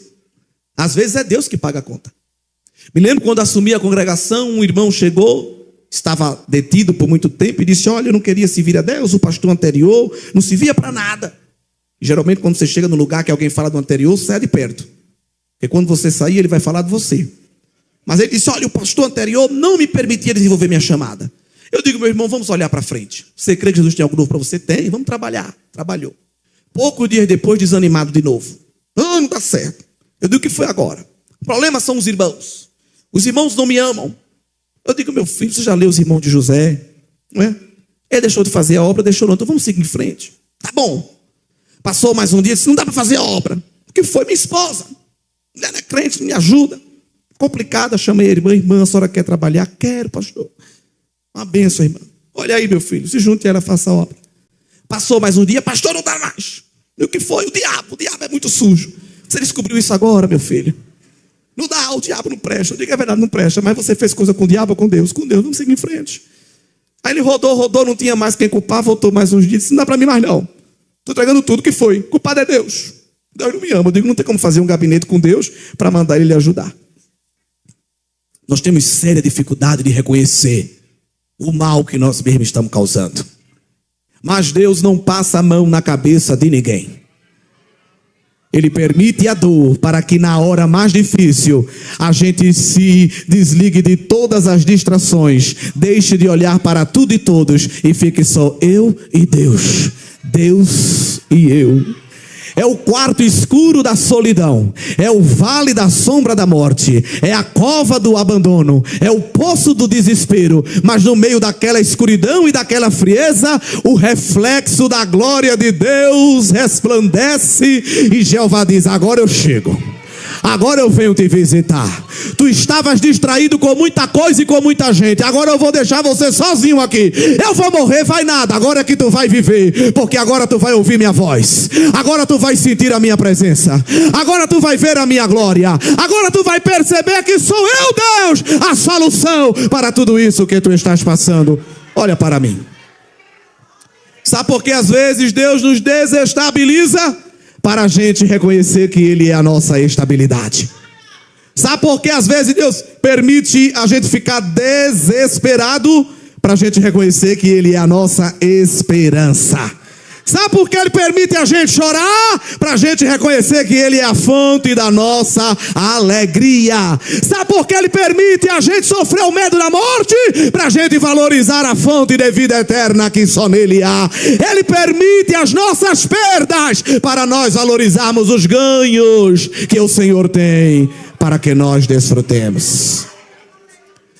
Às vezes é Deus que paga a conta. Me lembro quando assumi a congregação, um irmão chegou, estava detido por muito tempo e disse: olha, eu não queria servir a Deus, o pastor anterior não servia para nada. E, geralmente quando você chega no lugar que alguém fala do anterior, sai de perto, porque quando você sair ele vai falar de você. Mas ele disse: olha, o pastor anterior não me permitia desenvolver minha chamada. Eu digo: meu irmão, vamos olhar para frente. Você crê que Jesus tem algo novo para você? Tem, vamos trabalhar. Trabalhou. Poucos dias depois, desanimado de novo. Não dá certo. Eu digo: o que foi agora? O problema são os irmãos. Os irmãos não me amam. Eu digo: meu filho, você já leu os irmãos de José? Não é? Ele deixou de fazer a obra, deixou não. Então vamos seguir em frente. Tá bom. Passou mais um dia, disse: não dá para fazer a obra. O que foi? Minha esposa. Ela é crente, me ajuda. Complicada, chamei a irmã: irmã, a senhora quer trabalhar? Quero, pastor. Uma bênção, irmã. Olha aí, meu filho, se junte a ela, faça a obra. Passou mais um dia: pastor, não dá mais. E o que foi? O diabo é muito sujo. Você descobriu isso agora, meu filho? Não dá, o diabo não presta. Eu digo: é verdade, não presta, mas você fez coisa com o diabo ou com Deus? Com Deus, vamos seguir em frente. Aí ele rodou, não tinha mais quem culpar, voltou mais uns dias, disse: não dá para mim mais não. Estou entregando tudo, o que foi? Culpado é Deus. Deus não me ama. Eu digo: não tem como fazer um gabinete com Deus para mandar ele lhe ajudar. Nós temos séria dificuldade de reconhecer o mal que nós mesmos estamos causando. Mas Deus não passa a mão na cabeça de ninguém. Ele permite a dor para que na hora mais difícil a gente se desligue de todas as distrações, deixe de olhar para tudo e todos e fique só eu e Deus. Deus e eu. É o quarto escuro da solidão, é o vale da sombra da morte, é a cova do abandono, é o poço do desespero. Mas no meio daquela escuridão e daquela frieza, o reflexo da glória de Deus resplandece e Jeová diz: agora eu chego. Agora eu venho te visitar. Tu estavas distraído com muita coisa e com muita gente. Agora eu vou deixar você sozinho aqui. Eu vou morrer, vai nada. Agora é que tu vai viver. Porque agora tu vai ouvir minha voz. Agora tu vai sentir a minha presença. Agora tu vai ver a minha glória. Agora tu vai perceber que sou eu, Deus, a solução para tudo isso que tu estás passando. Olha para mim. Sabe por que às vezes Deus nos desestabiliza? Para a gente reconhecer que Ele é a nossa estabilidade. Sabe por que às vezes Deus permite a gente ficar desesperado? Para a gente reconhecer que Ele é a nossa esperança. Sabe por que Ele permite a gente chorar? Para a gente reconhecer que Ele é a fonte da nossa alegria. Sabe por que Ele permite a gente sofrer o medo da morte? Para a gente valorizar a fonte de vida eterna que só nele há. Ele permite as nossas perdas para nós valorizarmos os ganhos que o Senhor tem para que nós desfrutemos.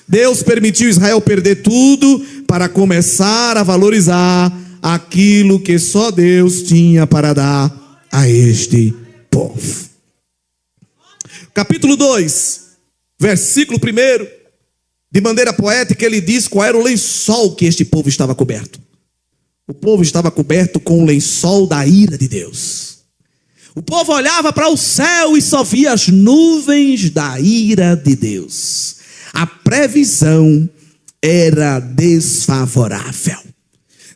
Deus permitiu Israel perder tudo para começar a valorizar aquilo que só Deus tinha para dar a este povo. Capítulo 2, versículo 1, de maneira poética, ele diz qual era o lençol que este povo estava coberto. O povo estava coberto com o lençol da ira de Deus. O povo olhava para o céu e só via as nuvens da ira de Deus. A previsão era desfavorável.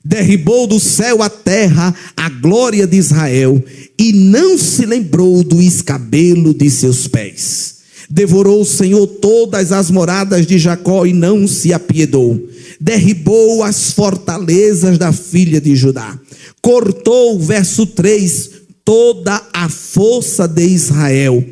Derribou do céu à terra a glória de Israel e não se lembrou do escabelo de seus pés. Devorou o Senhor todas as moradas de Jacó e não se apiedou. Derribou as fortalezas da filha de Judá. Cortou, verso 3, toda a força de Israel.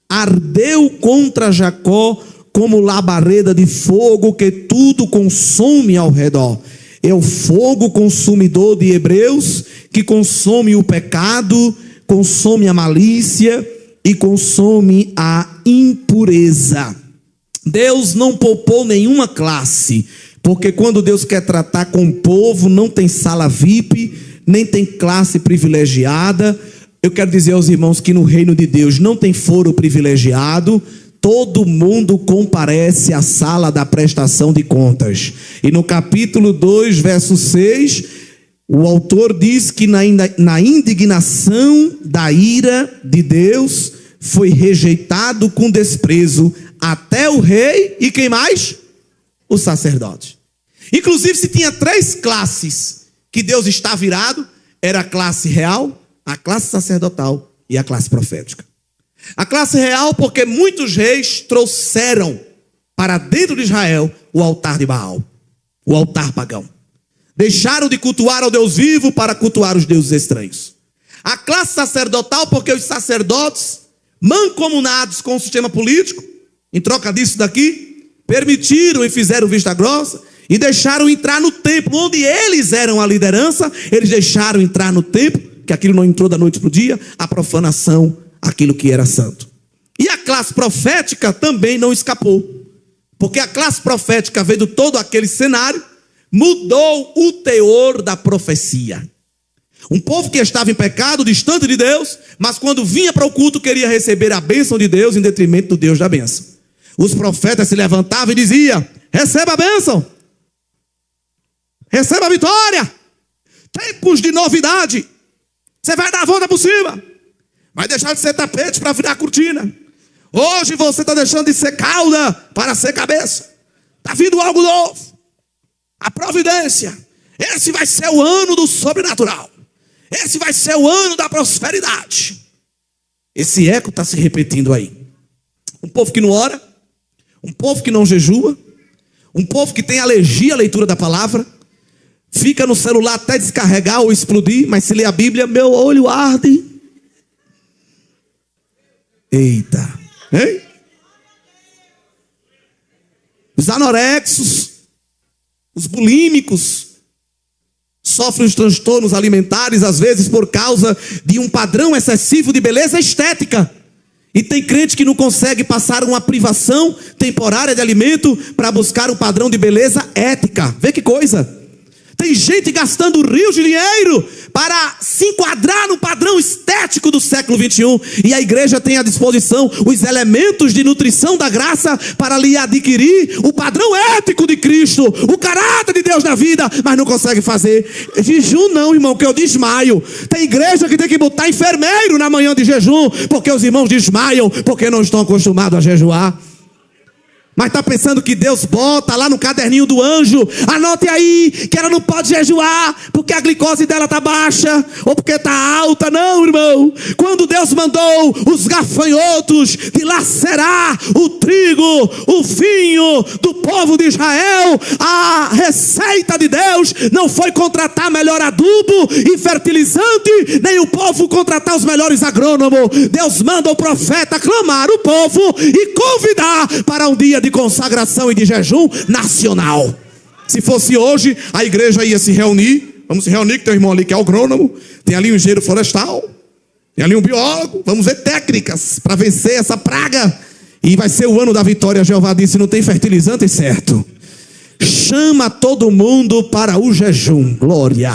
Ardeu contra Jacó como labareda de fogo que tudo consome ao redor. É o fogo consumidor de Hebreus que consome o pecado, consome a malícia e consome a impureza. Deus não poupou nenhuma classe, porque quando Deus quer tratar com o povo, não tem sala VIP, nem tem classe privilegiada. Eu quero dizer aos irmãos que no reino de Deus não tem foro privilegiado. Todo mundo comparece à sala da prestação de contas. E no capítulo 2, verso 6, o autor diz que na indignação da ira de Deus foi rejeitado com desprezo até o rei e quem mais? O sacerdote. Inclusive, se tinha 3 classes que Deus está virado, era a classe real, a classe sacerdotal e a classe profética. A classe real porque muitos reis trouxeram para dentro de Israel o altar de Baal, o altar pagão. Deixaram de cultuar ao Deus vivo para cultuar os deuses estranhos. A classe sacerdotal porque os sacerdotes, mancomunados com o sistema político, em troca disso daqui, permitiram e fizeram vista grossa e deixaram entrar no templo, onde eles eram a liderança, eles deixaram entrar no templo, que aquilo não entrou da noite para o dia, a profanação, aquilo que era santo. E a classe profética também não escapou, porque a classe profética, vendo todo aquele cenário, mudou o teor da profecia. Um povo que estava em pecado, distante de Deus, mas quando vinha para o culto queria receber a bênção de Deus em detrimento do Deus da bênção. Os profetas se levantavam e diziam: receba a bênção, receba a vitória, tempos de novidade, você vai dar a volta por cima, vai deixar de ser tapete para virar cortina. Hoje você está deixando de ser cauda para ser cabeça. Está vindo algo novo. A providência. Esse vai ser o ano do sobrenatural. Esse vai ser o ano da prosperidade. Esse eco está se repetindo aí. Um povo que não ora, um povo que não jejua, um povo que tem alergia à leitura da palavra, fica no celular até descarregar ou explodir, mas se lê a Bíblia, meu olho arde. Eita, hein? Os anorexos, os bulímicos, sofrem os transtornos alimentares, às vezes por causa de um padrão excessivo de beleza estética. E tem crente que não consegue passar uma privação temporária de alimento para buscar um padrão de beleza ética. Vê que coisa. Tem gente gastando rios de dinheiro para se enquadrar no padrão estético do século 21. E a igreja tem à disposição os elementos de nutrição da graça para lhe adquirir o padrão ético de Cristo, o caráter de Deus na vida, mas não consegue fazer. Jejum não, irmão, que eu desmaio. Tem igreja que tem que botar enfermeiro na manhã de jejum, porque os irmãos desmaiam, porque não estão acostumados a jejuar. Mas está pensando que Deus bota lá no caderninho do anjo, anote aí que ela não pode jejuar porque a glicose dela está baixa ou porque está alta. Não, irmão. Quando Deus mandou os gafanhotos dilacerar o trigo, o vinho do povo de Israel, a receita de Deus não foi contratar melhor adubo e fertilizante, nem o povo contratar os melhores agrônomos. Deus manda o profeta clamar o povo e convidar para um dia de consagração e de jejum nacional. Se fosse hoje, a igreja ia se reunir. Vamos se reunir, que tem um irmão ali que é agrônomo, tem ali um engenheiro florestal, tem ali um biólogo. Vamos ver técnicas para vencer essa praga. E vai ser o ano da vitória. Jeová disse: não tem fertilizante, certo? Chama todo mundo para o jejum. Glória.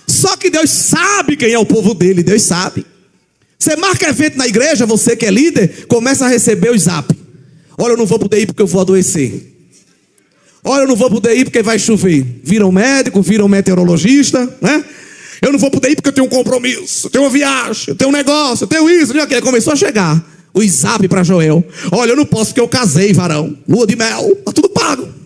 Só que Deus sabe quem é o povo dele. Deus sabe. Você marca evento na igreja, você que é líder, começa a receber o zap. Olha, eu não vou poder ir porque eu vou adoecer. Olha, eu não vou poder ir porque vai chover. Viram médico, viram meteorologista, né? Eu não vou poder ir porque eu tenho um compromisso, eu tenho uma viagem, eu tenho um negócio, eu tenho isso, eu tenho aquilo. Começou a chegar o zap para Joel. Olha, eu não posso porque eu casei, varão. Lua de mel, tá tudo pago.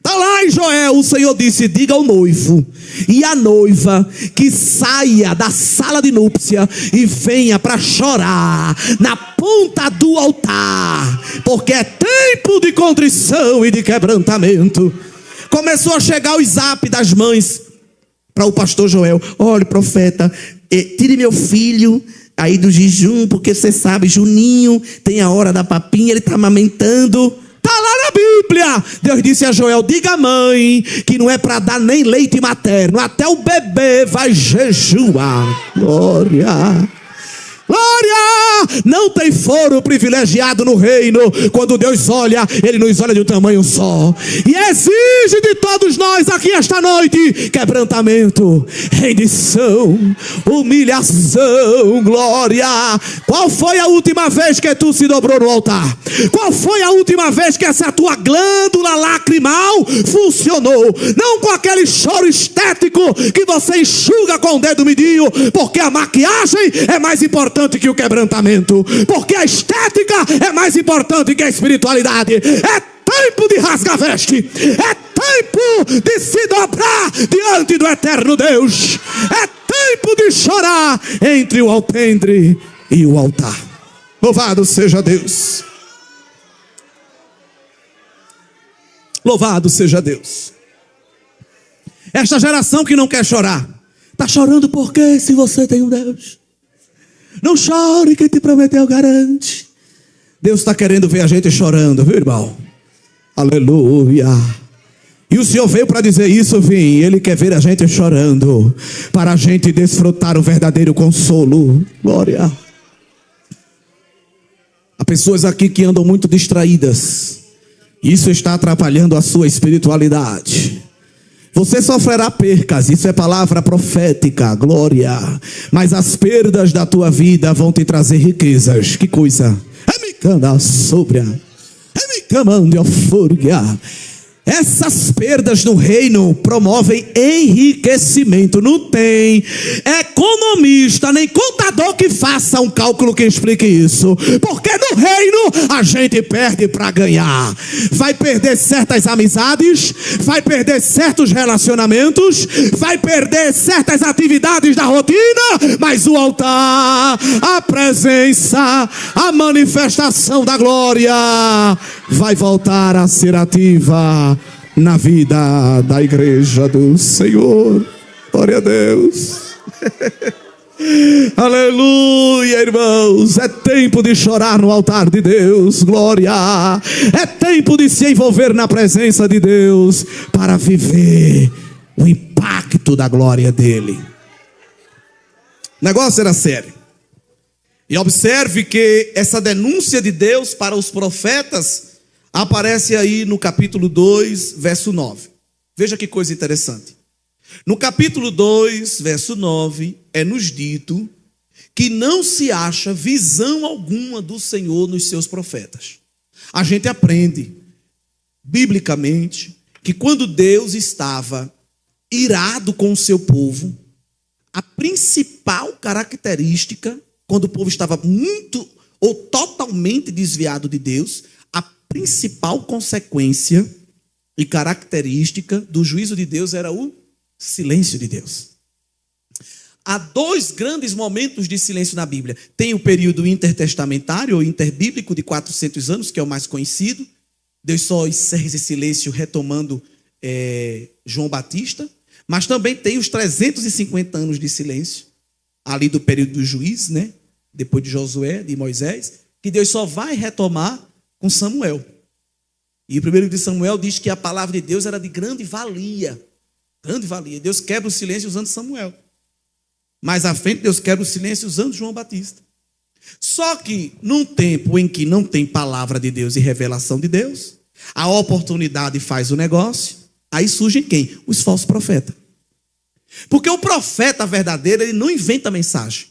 Está lá em Joel, o Senhor disse: diga ao noivo e à noiva que saia da sala de núpcia e venha para chorar na ponta do altar, porque é tempo de contrição e de quebrantamento. Começou a chegar o zap das mães para o pastor Joel: olha, profeta, tire meu filho aí do jejum, porque você sabe, Juninho tem a hora da papinha, ele está amamentando. Está lá na Bíblia. Deus disse a Joel: diga à mãe que não é para dar nem leite materno, até o bebê vai jejuar. Glória. Glória! Não tem foro privilegiado no reino. Quando Deus olha, Ele nos olha de um tamanho só. E exige de todos nós aqui esta noite quebrantamento, rendição, humilhação. Glória! Qual foi a última vez que tu se dobrou no altar? Qual foi a última vez que essa tua glândula lacrimal funcionou? Não com aquele choro estético que você enxuga com o dedo midinho, porque a maquiagem é mais importante importante que o quebrantamento, porque a estética é mais importante que a espiritualidade. É tempo de rasgar veste, é tempo de se dobrar diante do eterno Deus, é tempo de chorar entre o alpendre e o altar. Louvado seja Deus. Louvado seja Deus. Esta geração que não quer chorar, está chorando por quê se você tem um Deus? Não chore, quem te prometeu garante. Deus está querendo ver a gente chorando, viu, irmão? Aleluia. E o Senhor veio para dizer isso, vim. Ele quer ver a gente chorando, para a gente desfrutar o verdadeiro consolo. Glória. Há pessoas aqui que andam muito distraídas. Isso está atrapalhando a sua espiritualidade. Você sofrerá percas, isso é palavra profética, glória. Mas as perdas da tua vida vão te trazer riquezas. Que coisa. Essas perdas no reino promovem enriquecimento. Não tem economista nem contador que faça um cálculo que explique isso. Porque no reino a gente perde para ganhar. Vai perder certas amizades, vai perder certos relacionamentos, vai perder certas atividades da rotina, mas o altar, a presença, a manifestação da glória vai voltar a ser ativa na vida da igreja do Senhor. Glória a Deus. Aleluia, irmãos. É tempo de chorar no altar de Deus. Glória. É tempo de se envolver na presença de Deus para viver o impacto da glória dele. O negócio era sério. E observe que essa denúncia de Deus para os profetas aparece aí no capítulo 2, verso 9. Veja que coisa interessante. No capítulo 2, verso 9, é nos dito que não se acha visão alguma do Senhor nos seus profetas. A gente aprende, biblicamente, que quando Deus estava irado com o seu povo, a principal característica, quando o povo estava muito ou totalmente desviado de Deus, a principal consequência e característica do juízo de Deus era o silêncio de Deus. Há dois grandes momentos de silêncio na Bíblia. Tem o período intertestamentário ou interbíblico de 400 anos, que é o mais conhecido. Deus só encerra esse silêncio retomando João Batista. Mas também tem os 350 anos de silêncio, ali do período do juiz, né? Depois de Josué, de Moisés, que Deus só vai retomar com Samuel. E o primeiro de Samuel diz que a palavra de Deus era de grande valia. Grande valia. Deus quebra o silêncio usando Samuel. Mais à frente, Deus quebra o silêncio usando João Batista. Só que, num tempo em que não tem palavra de Deus e revelação de Deus, a oportunidade faz o negócio, aí surgem quem? Os falsos profetas. Porque o profeta verdadeiro, ele não inventa mensagem.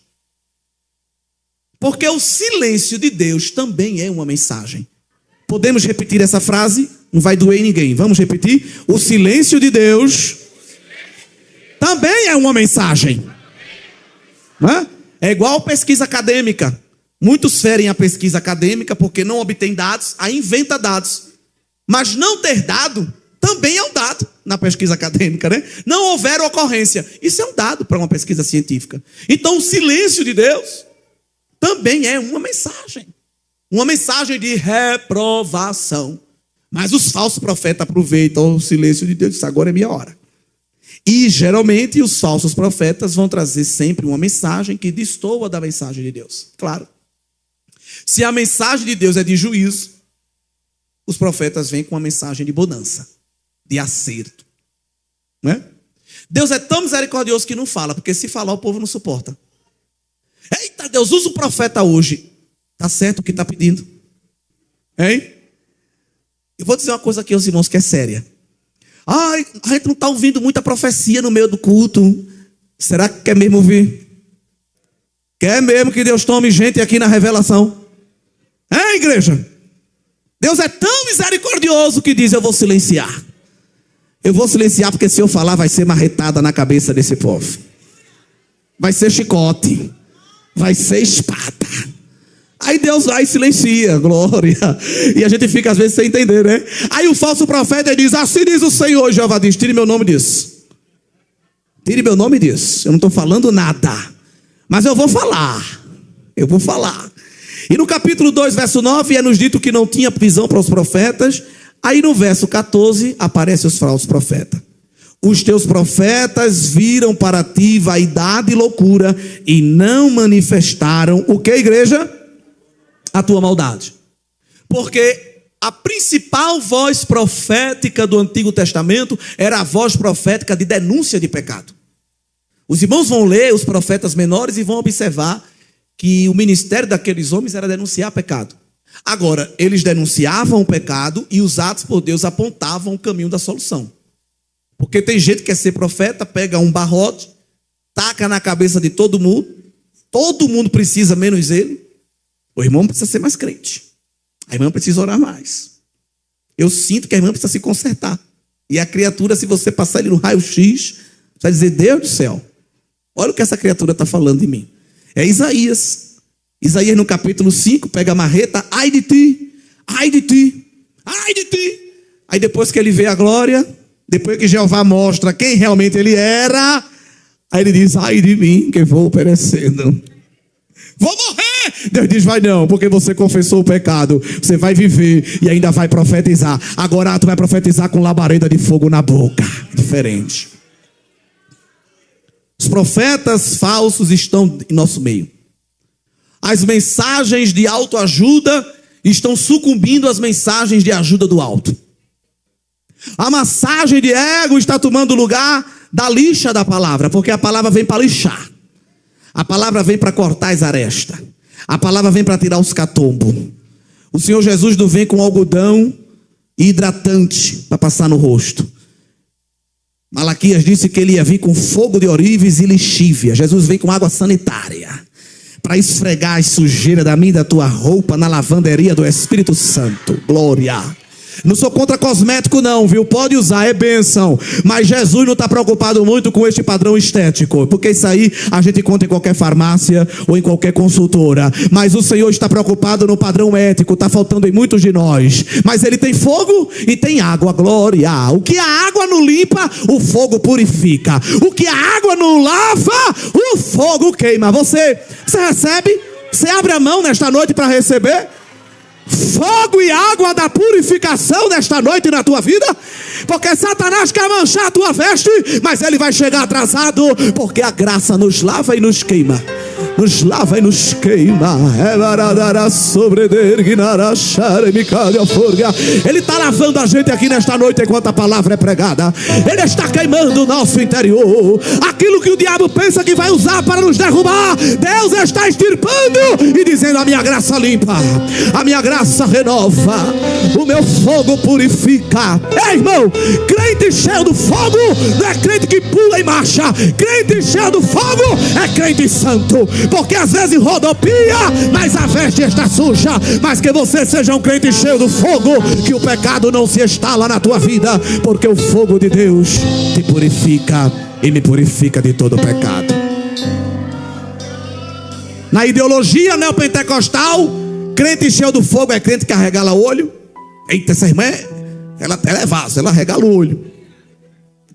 Porque o silêncio de Deus também é uma mensagem. Podemos repetir essa frase? Não vai doer em ninguém. Vamos repetir? O silêncio de Deus também é uma mensagem. É igual pesquisa acadêmica. Muitos ferem a pesquisa acadêmica porque não obtém dados, aí inventa dados. Mas não ter dado também é um dado na pesquisa acadêmica, né? Não houver ocorrência. Isso é um dado para uma pesquisa científica. Então o silêncio de Deus também é uma mensagem. Uma mensagem de reprovação. Mas os falsos profetas aproveitam o silêncio de Deus e dizem, agora é minha hora. E geralmente os falsos profetas vão trazer sempre uma mensagem que destoa da mensagem de Deus. Claro. Se a mensagem de Deus é de juízo, os profetas vêm com uma mensagem de bonança, de acerto. Não é? Deus é tão misericordioso que não fala, porque se falar o povo não suporta. Eita, Deus usa o profeta hoje. Está certo o que está pedindo? Hein? Eu vou dizer uma coisa aqui aos irmãos que é séria. Ai, a gente não está ouvindo muita profecia no meio do culto. Será que quer mesmo ouvir? Quer mesmo que Deus tome gente aqui na revelação? É, igreja? Deus é tão misericordioso que diz, eu vou silenciar. Eu vou silenciar porque se eu falar vai ser marretada na cabeça desse povo. Vai ser chicote. vai ser espada. Aí Deus vai e silencia, glória. E a gente fica às vezes sem entender, né? Aí o falso profeta diz: assim diz o Senhor. Jeová diz: tire meu nome disso. Tire meu nome disso. Eu não estou falando nada, mas eu vou falar. Eu vou falar. E no capítulo 2, verso 9, é nos dito que não tinha visão para os profetas. Aí no verso 14, aparecem os falsos profetas. Os teus profetas viram para ti vaidade e loucura, e não manifestaram o que, igreja? A tua maldade. Porque a principal voz profética do Antigo Testamento era a voz profética de denúncia de pecado. Os irmãos vão ler os profetas menores e vão observar que o ministério daqueles homens era denunciar pecado. Agora, eles denunciavam o pecado e os atos por Deus apontavam o caminho da solução. Porque tem gente que quer ser profeta, pega um barrote, taca na cabeça de todo mundo precisa, menos ele. O irmão precisa ser mais crente. A irmã precisa orar mais. Eu sinto que a irmã precisa se consertar. E a criatura, se você passar ele no raio-x, vai dizer: Deus do céu, olha o que essa criatura está falando de mim. É Isaías. Isaías no capítulo 5, pega a marreta: ai de ti, ai de ti, ai de ti. Aí depois que ele vê a glória, depois que Jeová mostra quem realmente ele era, aí ele diz: ai de mim, que vou perecendo. Vou morrer. Deus diz: vai não, porque você confessou o pecado. Você vai viver e ainda vai profetizar. Agora tu vai profetizar com labareda de fogo na boca. Diferente. Os profetas falsos estão em nosso meio. As mensagens de autoajuda estão sucumbindo às mensagens de ajuda do alto. A massagem de ego está tomando lugar da lixa da palavra, porque a palavra vem para lixar. A palavra vem para cortar as arestas. A palavra vem para tirar os catombos. O Senhor Jesus não vem com algodão e hidratante para passar no rosto. Malaquias disse que ele ia vir com fogo de ourives e lixívia. Jesus vem com água sanitária para esfregar as sujeiras da minha e da tua roupa na lavanderia do Espírito Santo. Glória. Não sou contra cosmético não, viu? Pode usar, é bênção. Mas Jesus não está preocupado muito com este padrão estético, porque isso aí a gente encontra em qualquer farmácia ou em qualquer consultora. Mas o Senhor está preocupado no padrão ético. Está faltando em muitos de nós. Mas Ele tem fogo e tem água, glória. O que a água não limpa, o fogo purifica. O que a água não lava, o fogo queima. Você recebe? Você abre a mão nesta noite para receber fogo e água da purificação nesta noite na tua vida? Porque Satanás quer manchar a tua veste, mas ele vai chegar atrasado, porque a graça nos lava e nos queima. Nos lava e nos queima. Ele está lavando a gente aqui nesta noite enquanto a palavra é pregada. Ele está queimando o nosso interior. Aquilo que o diabo pensa que vai usar para nos derrubar, Deus está extirpando e dizendo: a minha graça limpa, a minha graça renova, o meu fogo purifica. Ei, irmão, crente cheio do fogo não é crente que pula e marcha. Crente cheio do fogo é crente santo. Porque às vezes rodopia, mas a veste está suja. Mas que você seja um crente cheio do fogo, que o pecado não se instala na tua vida, porque o fogo de Deus te purifica e me purifica de todo pecado. Na ideologia neopentecostal, crente cheio do fogo é crente que arregala o olho. Eita, essa irmã ela é vaso, ela arregala o olho.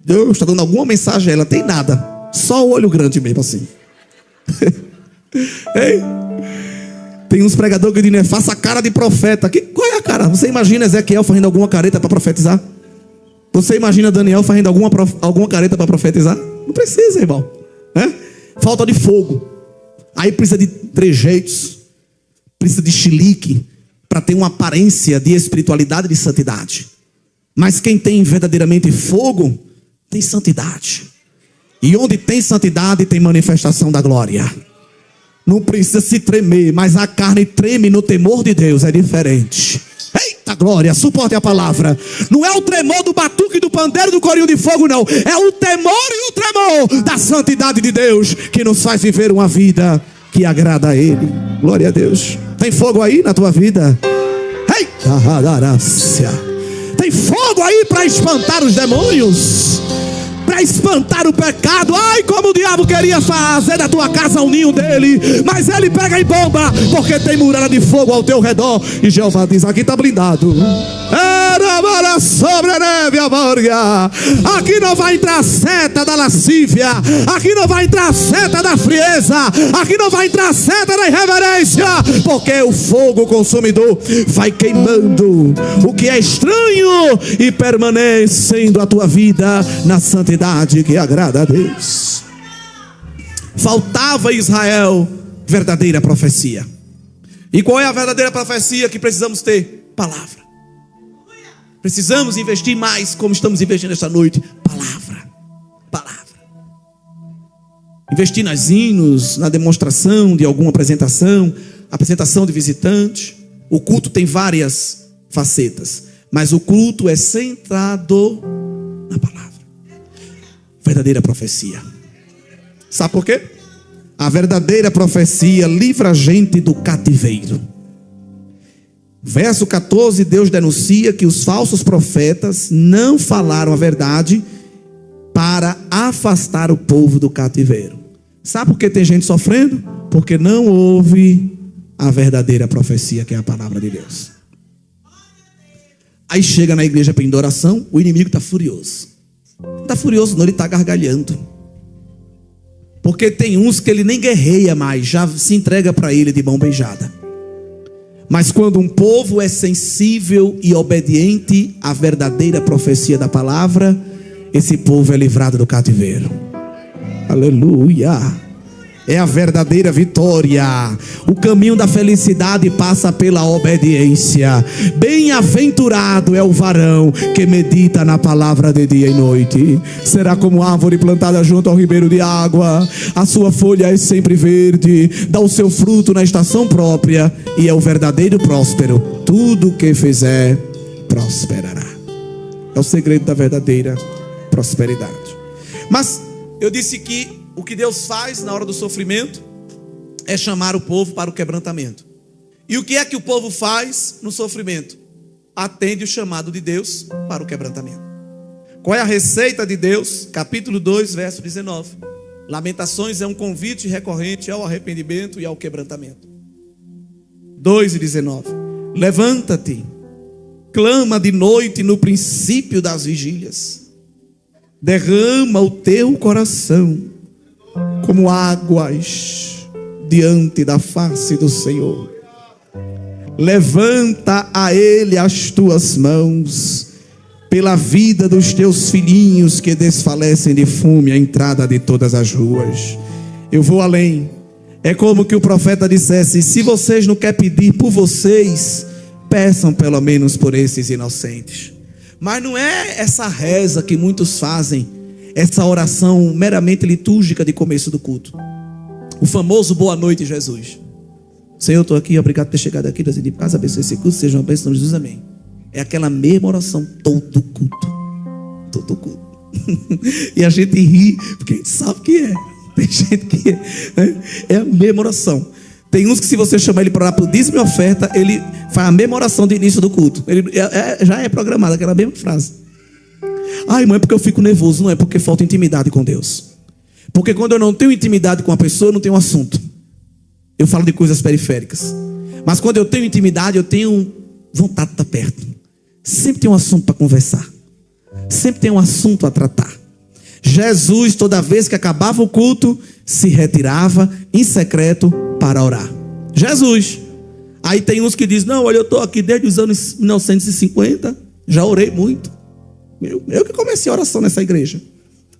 Deus está dando alguma mensagem a ela, tem nada, só o olho grande mesmo assim. Ei, tem uns pregadores que dizem: faça a cara de profeta. Qual é a cara? Você imagina Ezequiel fazendo alguma careta para profetizar? Você imagina Daniel fazendo alguma careta para profetizar? Não precisa, irmão. Falta de fogo. Aí precisa de trejeitos, precisa de chilique para ter uma aparência de espiritualidade e de santidade. Mas quem tem verdadeiramente fogo tem santidade. E onde tem santidade tem manifestação da glória. Não precisa se tremer, mas a carne treme no temor de Deus, é diferente. Eita glória, suporte a palavra. Não é o tremor do batuque, do pandeiro, do corinho de fogo, não. É o temor e o tremor da santidade de Deus que nos faz viver uma vida que agrada a Ele. Glória a Deus. Tem fogo aí na tua vida? Eita, tem fogo aí para espantar os demônios? quer espantar o pecado. Ai, como o diabo queria fazer da tua casa um ninho dele, mas ele pega e bomba, porque tem muralha de fogo ao teu redor. E Jeová diz: aqui está blindado. Aqui não vai entrar a seta da lascívia, aqui não vai entrar a seta da frieza, aqui não vai entrar a seta da irreverência, porque o fogo consumidor vai queimando o que é estranho e permanecendo a tua vida na santidade que agrada a Deus. Faltava a Israel verdadeira profecia. E qual é a verdadeira profecia que precisamos ter? Palavra. Precisamos investir mais, como estamos investindo esta noite. Palavra. Investir nos hinos, na demonstração de alguma apresentação de visitantes. O culto tem várias facetas, mas o culto é centrado na palavra. Verdadeira profecia. Sabe por quê? A verdadeira profecia livra a gente do cativeiro. Verso 14, Deus denuncia que os falsos profetas não falaram a verdade para afastar o povo do cativeiro. Sabe por que tem gente sofrendo? Porque não ouve a verdadeira profecia, que é a palavra de Deus. Aí chega na igreja para oração, o inimigo está furioso. Não está furioso não, ele está gargalhando. Porque tem uns que ele nem guerreia mais, já se entrega para ele de mão beijada. Mas quando um povo é sensível e obediente à verdadeira profecia da palavra, esse povo é livrado do cativeiro. Aleluia! É a verdadeira vitória. O caminho da felicidade passa pela obediência. Bem-aventurado é o varão que medita na palavra de dia e noite. Será como árvore plantada junto ao ribeiro de água. A sua folha é sempre verde, dá o seu fruto na estação própria, e é o verdadeiro próspero. Tudo que fizer prosperará. É o segredo da verdadeira prosperidade. Mas eu disse que o que Deus faz na hora do sofrimento é chamar o povo para o quebrantamento. E o que é que o povo faz no sofrimento? Atende o chamado de Deus para o quebrantamento. Qual é a receita de Deus? Capítulo 2, verso 19. Lamentações é um convite recorrente ao arrependimento e ao quebrantamento. 2:19. Levanta-te, clama de noite no princípio das vigílias. Derrama o teu coração como águas diante da face do Senhor. Levanta a Ele as tuas mãos pela vida dos teus filhinhos que desfalecem de fome à entrada de todas as ruas. Eu vou além. É como que o profeta dissesse: se vocês não querem pedir por vocês, peçam pelo menos por esses inocentes. Mas não é essa reza que muitos fazem, essa oração meramente litúrgica de começo do culto. O famoso boa noite, Jesus. Senhor, eu estou aqui, obrigado por ter chegado aqui, Deus de paz, abençoe esse culto, seja uma bênção de Jesus, amém. É aquela mesma oração todo culto. Todo culto. E a gente ri, porque a gente sabe que é. Tem gente que é a mesma oração. Tem uns que, se você chamar ele para orar por dízimo e oferta, ele faz a mesma oração de início do culto. Ele já é programado, aquela mesma frase. Ai, irmão, é porque eu fico nervoso. Não, é porque falta intimidade com Deus. Porque quando eu não tenho intimidade com a pessoa, eu não tenho assunto. Eu falo de coisas periféricas. Mas quando eu tenho intimidade, eu tenho vontade de estar perto. Sempre tem um assunto para conversar. Sempre tem um assunto a tratar. Jesus, toda vez que acabava o culto, se retirava em secreto para orar. Jesus. Aí tem uns que dizem: não, olha, eu estou aqui desde os anos 1950, já orei muito. Eu que comecei a oração nessa igreja.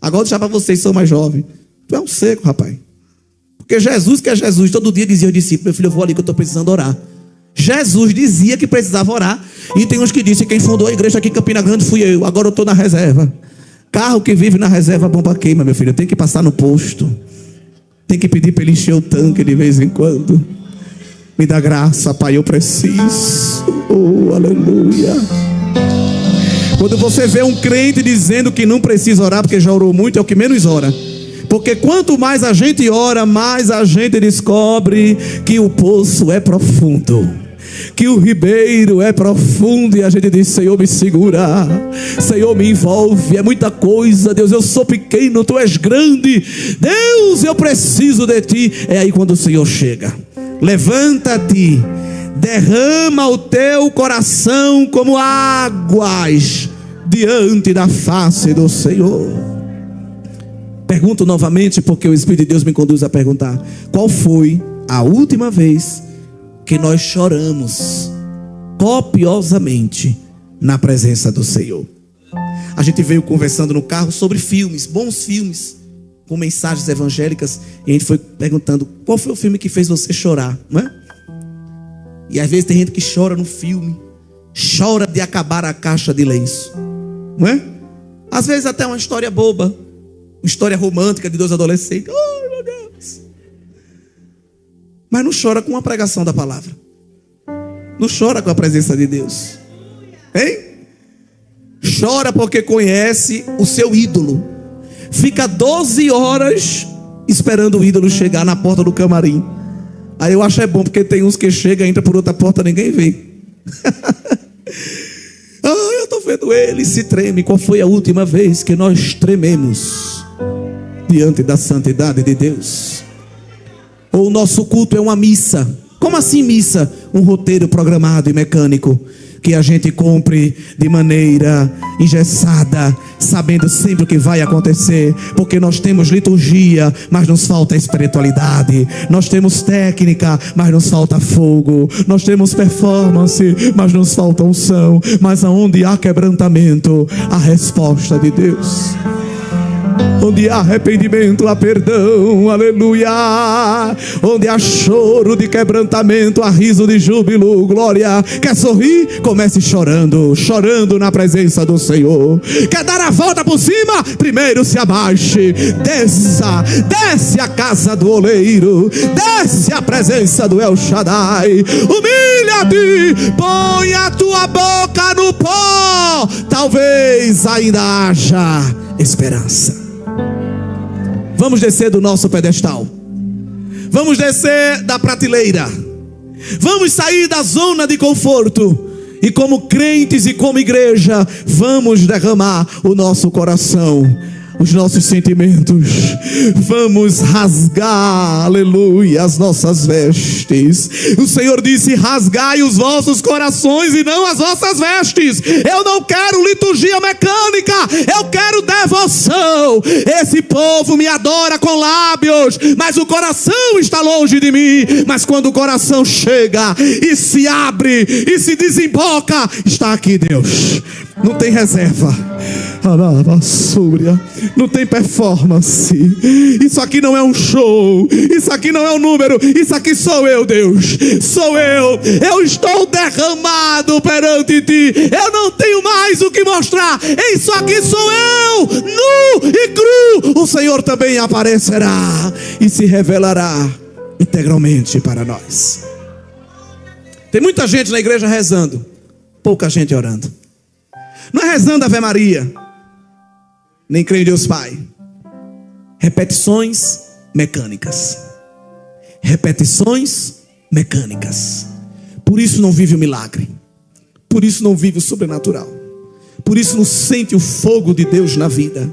Agora já para vocês, são mais jovens. Tu é um seco, rapaz. Porque Jesus, que é Jesus, todo dia dizia ao discípulo: meu filho, eu vou ali que eu estou precisando orar. Jesus dizia que precisava orar. E tem uns que dizem: quem fundou a igreja aqui em Campina Grande fui eu, agora eu estou na reserva. Carro que vive na reserva, a bomba queima, meu filho. Tem que passar no posto. Tem que pedir para ele encher o tanque de vez em quando. Me dá graça, Pai, eu preciso. Oh, aleluia. Quando você vê um crente dizendo que não precisa orar porque já orou muito, é o que menos ora. Porque quanto mais a gente ora, mais a gente descobre que o poço é profundo. que o ribeiro é profundo e a gente diz: Senhor, me segura, Senhor, me envolve. É muita coisa, Deus, eu sou pequeno, tu és grande, Deus, eu preciso de ti. É aí quando o Senhor chega. Levanta-te, derrama o teu coração como águas diante da face do Senhor. Pergunto novamente, porque o Espírito de Deus me conduz a perguntar: qual foi a última vez que nós choramos copiosamente na presença do Senhor? A gente veio conversando no carro sobre filmes, bons filmes, com mensagens evangélicas, e a gente foi perguntando: qual foi o filme que fez você chorar, não é? E às vezes tem gente que chora no filme, chora de acabar a caixa de lenço, não é? Às vezes até uma história boba, uma história romântica de dois adolescentes, ai meu Deus, mas não chora com a pregação da palavra, não chora com a presença de Deus, hein? Chora porque conhece o seu ídolo, fica 12 horas esperando o ídolo chegar na porta do camarim. Aí eu acho bom, porque tem uns que chegam, entra por outra porta, ninguém vê. Eu estou vendo ele, se treme. Qual foi a última vez que nós trememos diante da santidade de Deus? Ou o nosso culto é uma missa? Como assim missa? Um roteiro programado e mecânico, que a gente cumpre de maneira engessada, sabendo sempre o que vai acontecer, porque nós temos liturgia, mas nos falta espiritualidade. Nós temos técnica, mas nos falta fogo. Nós temos performance, mas nos falta unção. Mas aonde há quebrantamento, há resposta de Deus. Onde há arrependimento, há perdão, aleluia. Onde há choro de quebrantamento, há riso de júbilo, glória. Quer sorrir? Comece chorando, chorando na presença do Senhor. Quer dar a volta por cima? Primeiro se abaixe, desce a casa do oleiro, desce a presença do El Shaddai. Humilha-te, põe a tua boca no pó, talvez ainda haja esperança. Vamos descer do nosso pedestal, vamos descer da prateleira, vamos sair da zona de conforto, e como crentes e como igreja, vamos derramar o nosso coração, os nossos sentimentos, vamos rasgar, aleluia, as nossas vestes. O Senhor disse: rasgai os vossos corações e não as vossas vestes. Eu não quero liturgia mecânica, eu quero devoção. Esse povo me adora com lábios, mas o coração está longe de mim. Mas quando o coração chega e se abre e se desemboca, está aqui Deus. Não tem reserva, não tem performance. Isso aqui não é um show, isso aqui não é um número, isso aqui sou eu, Deus, sou eu. Eu estou derramado perante ti, eu não tenho mais o que mostrar. Isso aqui sou eu, nu e cru. O Senhor também aparecerá e se revelará integralmente para nós. Tem muita gente na igreja rezando, pouca gente orando. Não é rezando Ave Maria, nem crê em Deus Pai. Repetições mecânicas. Repetições mecânicas. Por isso não vive o milagre. Por isso não vive o sobrenatural. Por isso não sente o fogo de Deus na vida.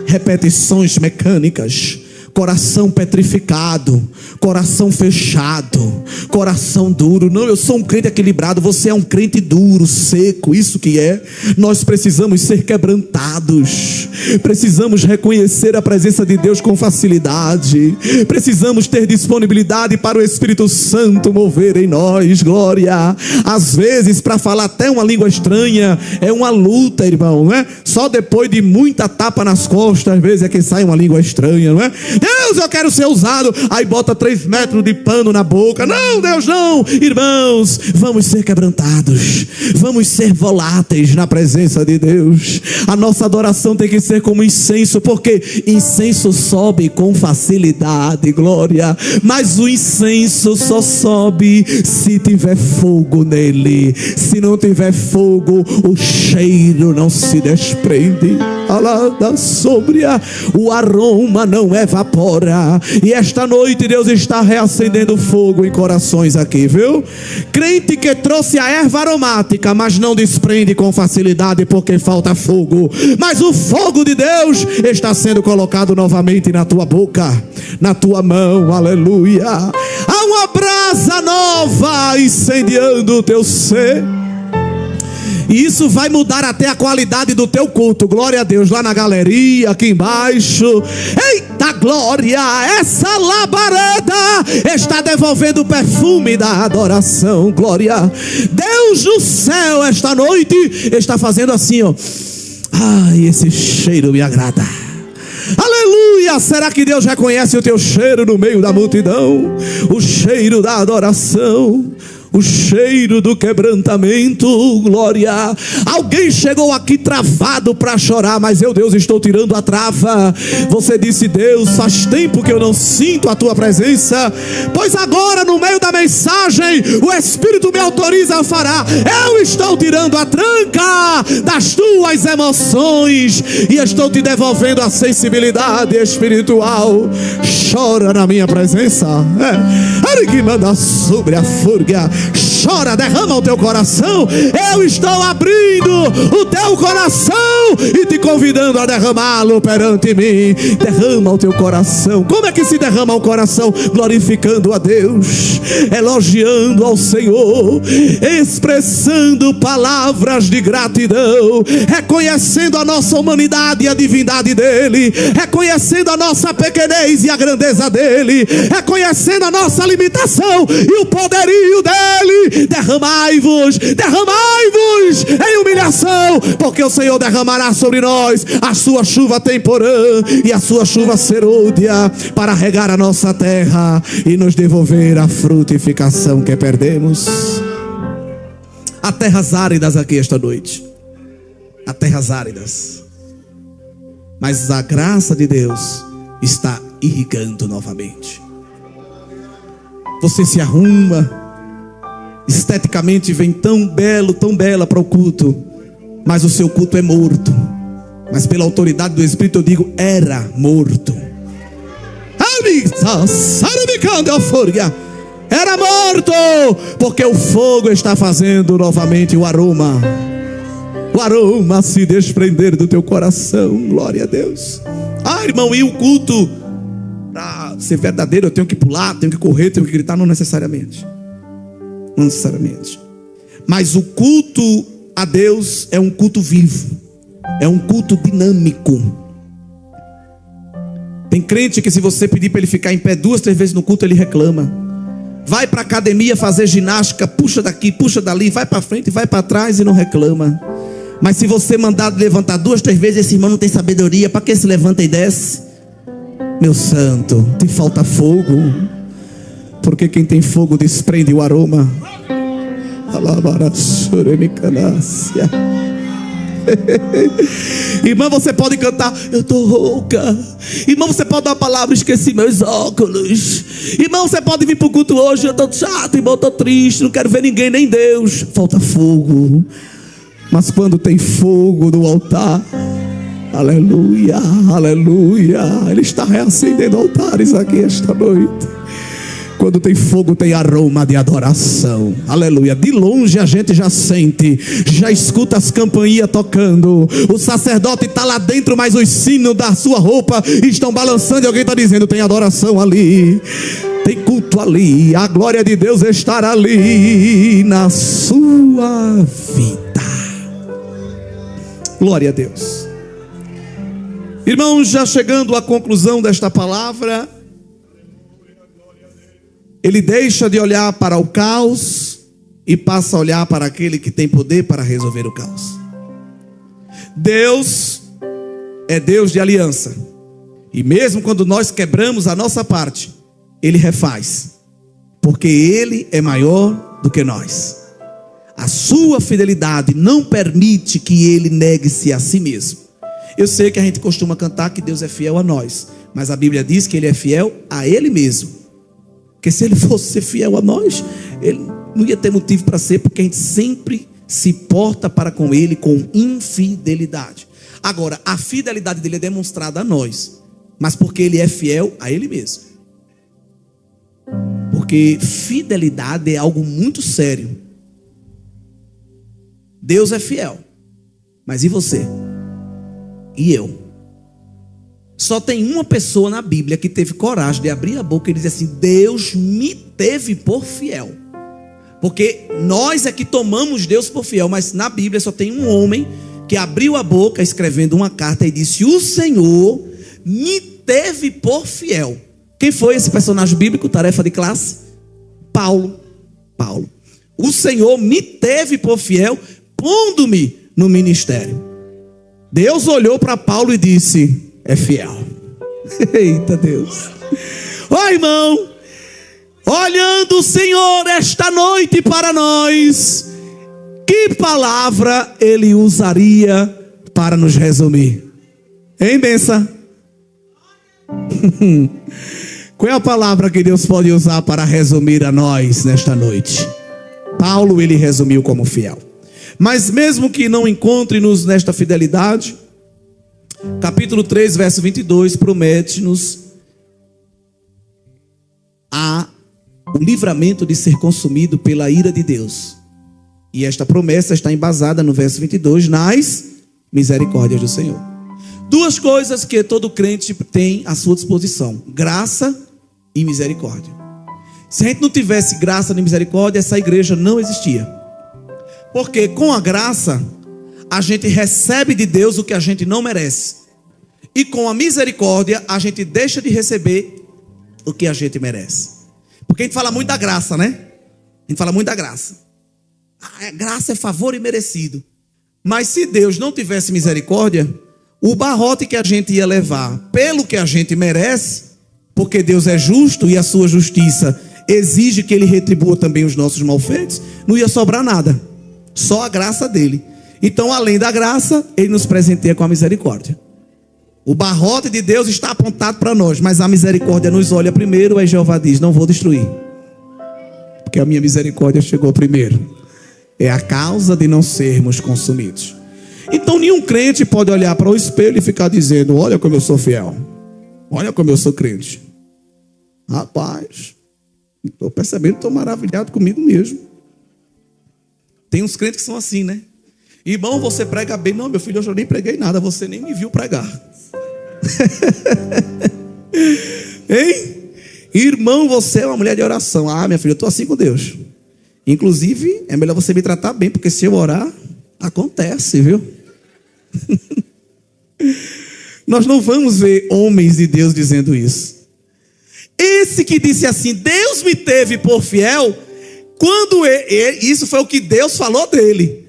Repetições mecânicas. Coração petrificado, coração fechado, coração duro. Não, eu sou um crente equilibrado, você é um crente duro, seco. Isso que é. Nós precisamos ser quebrantados, precisamos reconhecer a presença de Deus com facilidade, precisamos ter disponibilidade para o Espírito Santo mover em nós, glória. Às vezes, para falar até uma língua estranha é uma luta, irmão, não é? Só depois de muita tapa nas costas, às vezes é que sai uma língua estranha, não é? Deus, eu quero ser usado. Aí bota 3 metros de pano na boca. Não, Deus, não. Irmãos, vamos ser quebrantados, vamos ser voláteis na presença de Deus. A nossa adoração tem que ser como incenso, porque incenso sobe com facilidade, glória. Mas o incenso só sobe se tiver fogo nele. Se não tiver fogo, o cheiro não se desprende. O aroma não evapora. E esta noite Deus está reacendendo fogo em corações aqui, viu? Crente que trouxe a erva aromática, mas não desprende com facilidade porque falta fogo. Mas o fogo de Deus está sendo colocado novamente na tua boca, na tua mão, aleluia. Há uma brasa nova incendiando o teu ser. E isso vai mudar até a qualidade do teu culto. Glória a Deus, lá na galeria, aqui embaixo. Eita glória, essa labareda está devolvendo o perfume da adoração. Glória, Deus do céu esta noite está fazendo assim, ó. Ai, esse cheiro me agrada. Aleluia, será que Deus reconhece o teu cheiro no meio da multidão? O cheiro da adoração, o cheiro do quebrantamento, glória. Alguém chegou aqui travado para chorar, mas eu, Deus, estou tirando a trava. Você disse: Deus, faz tempo que eu não sinto a tua presença, pois agora no meio da mensagem o Espírito me autoriza a falar. Eu estou tirando a tranca das tuas emoções e estou te devolvendo a sensibilidade espiritual. Chora na minha presença, que manda sobre a fúria. Chora, derrama o teu coração. Eu estou abrindo o teu coração e te convidando a derramá-lo perante mim. Derrama o teu coração. Como é que se derrama o coração? Glorificando a Deus, elogiando ao Senhor, expressando palavras de gratidão, reconhecendo a nossa humanidade e a divindade dele, reconhecendo a nossa pequenez e a grandeza dele, reconhecendo a nossa limitação e o poderio dele. Derramai-vos em humilhação, porque o Senhor derramará sobre nós a sua chuva temporã e a sua chuva serôdia, para regar a nossa terra e nos devolver a frutificação que perdemos. Há terras áridas aqui esta noite, há terras áridas, mas a graça de Deus está irrigando novamente. Você se arruma, esteticamente vem tão belo, tão bela para o culto, mas o seu culto é morto. Mas pela autoridade do Espírito eu digo: era morto. Era morto, porque o fogo está fazendo novamente o aroma se desprender do teu coração. Glória a Deus. Irmão, e o culto, para ser verdadeiro, eu tenho que pular, tenho que correr, tenho que gritar? Não necessariamente. Não necessariamente. Mas o culto a Deus é um culto vivo, é um culto dinâmico. Tem crente que se você pedir para ele ficar em pé 2, 3 vezes no culto, ele reclama. Vai para a academia fazer ginástica, puxa daqui, puxa dali, vai para frente, vai para trás e não reclama. Mas se você mandar levantar 2, 3 vezes, esse irmão não tem sabedoria, para que se levanta e desce? Meu santo, te falta fogo, porque quem tem fogo desprende o aroma. Irmã, você pode cantar: eu estou rouca. Irmão, você pode dar uma palavra: esqueci meus óculos. Irmão, você pode vir para o culto hoje: eu estou chato, irmão, estou triste, não quero ver ninguém, nem Deus. Falta fogo. Mas quando tem fogo no altar, aleluia, aleluia, Ele está reacendendo altares aqui esta noite. Quando tem fogo, tem aroma de adoração, aleluia. De longe a gente já sente, já escuta as campainhas tocando. O sacerdote está lá dentro, mas os sinos da sua roupa estão balançando e alguém está dizendo: tem adoração ali, tem culto ali, a glória de Deus estará ali na sua vida. Glória a Deus. Irmãos, já chegando à conclusão desta palavra, ele deixa de olhar para o caos e passa a olhar para aquele que tem poder para resolver o caos. Deus é Deus de aliança, e mesmo quando nós quebramos a nossa parte, Ele refaz, porque Ele é maior do que nós. A sua fidelidade não permite que Ele negue-se a si mesmo. Eu sei que a gente costuma cantar que Deus é fiel a nós, mas a Bíblia diz que Ele é fiel a Ele mesmo. Porque se Ele fosse ser fiel a nós, Ele não ia ter motivo para ser, porque a gente sempre se porta para com Ele com infidelidade. Agora, a fidelidade dele é demonstrada a nós, mas porque ele é fiel a ele mesmo. Porque fidelidade é algo muito sério. Deus é fiel, mas e você? E eu? Só tem uma pessoa na Bíblia que teve coragem de abrir a boca e dizer assim: Deus me teve por fiel. Porque nós é que tomamos Deus por fiel, mas na Bíblia só tem um homem que abriu a boca escrevendo uma carta e disse: o Senhor me teve por fiel. Quem foi esse personagem bíblico? Tarefa de classe? Paulo. O Senhor me teve por fiel, pondo-me no ministério. Deus olhou para Paulo e disse: é fiel. Eita Deus. Ó irmão, olhando o Senhor esta noite para nós, que palavra Ele usaria para nos resumir? Hein, benção? Qual é a palavra que Deus pode usar para resumir a nós nesta noite? Paulo, ele resumiu como fiel. Mas mesmo que não encontre-nos nesta fidelidade, capítulo 3, verso 22, promete-nos o livramento de ser consumido pela ira de Deus. E esta promessa está embasada no verso 22, nas misericórdias do Senhor. Duas coisas que todo crente tem à sua disposição: graça e misericórdia. Se a gente não tivesse graça nem misericórdia, essa igreja não existia. Porque com a graça, a gente recebe de Deus o que a gente não merece. E com a misericórdia, a gente deixa de receber o que a gente merece. Porque a gente fala muito da graça, né? A gente fala muito da graça. A graça é favor imerecido. Mas se Deus não tivesse misericórdia, o barrote que a gente ia levar pelo que a gente merece, porque Deus é justo e a sua justiça exige que Ele retribua também os nossos malfeitos, não ia sobrar nada. Só a graça dele. Então, além da graça, Ele nos presenteia com a misericórdia. O barrote de Deus está apontado para nós, mas a misericórdia nos olha primeiro. Aí Jeová diz: não vou destruir, porque a minha misericórdia chegou primeiro. É a causa de não sermos consumidos. Então nenhum crente pode olhar para o espelho e ficar dizendo: olha como eu sou fiel, olha como eu sou crente. Rapaz, estou percebendo, estou maravilhado comigo mesmo. Tem uns crentes que são assim, né? Irmão, você prega bem. Não, meu filho, eu nem preguei nada, você nem me viu pregar. Hein? Irmão, você é uma mulher de oração. Ah, minha filha, eu estou assim com Deus. Inclusive, é melhor você me tratar bem, porque se eu orar, acontece, viu? Nós não vamos ver homens de Deus dizendo isso. Esse que disse assim: Deus me teve por fiel, isso foi o que Deus falou dele.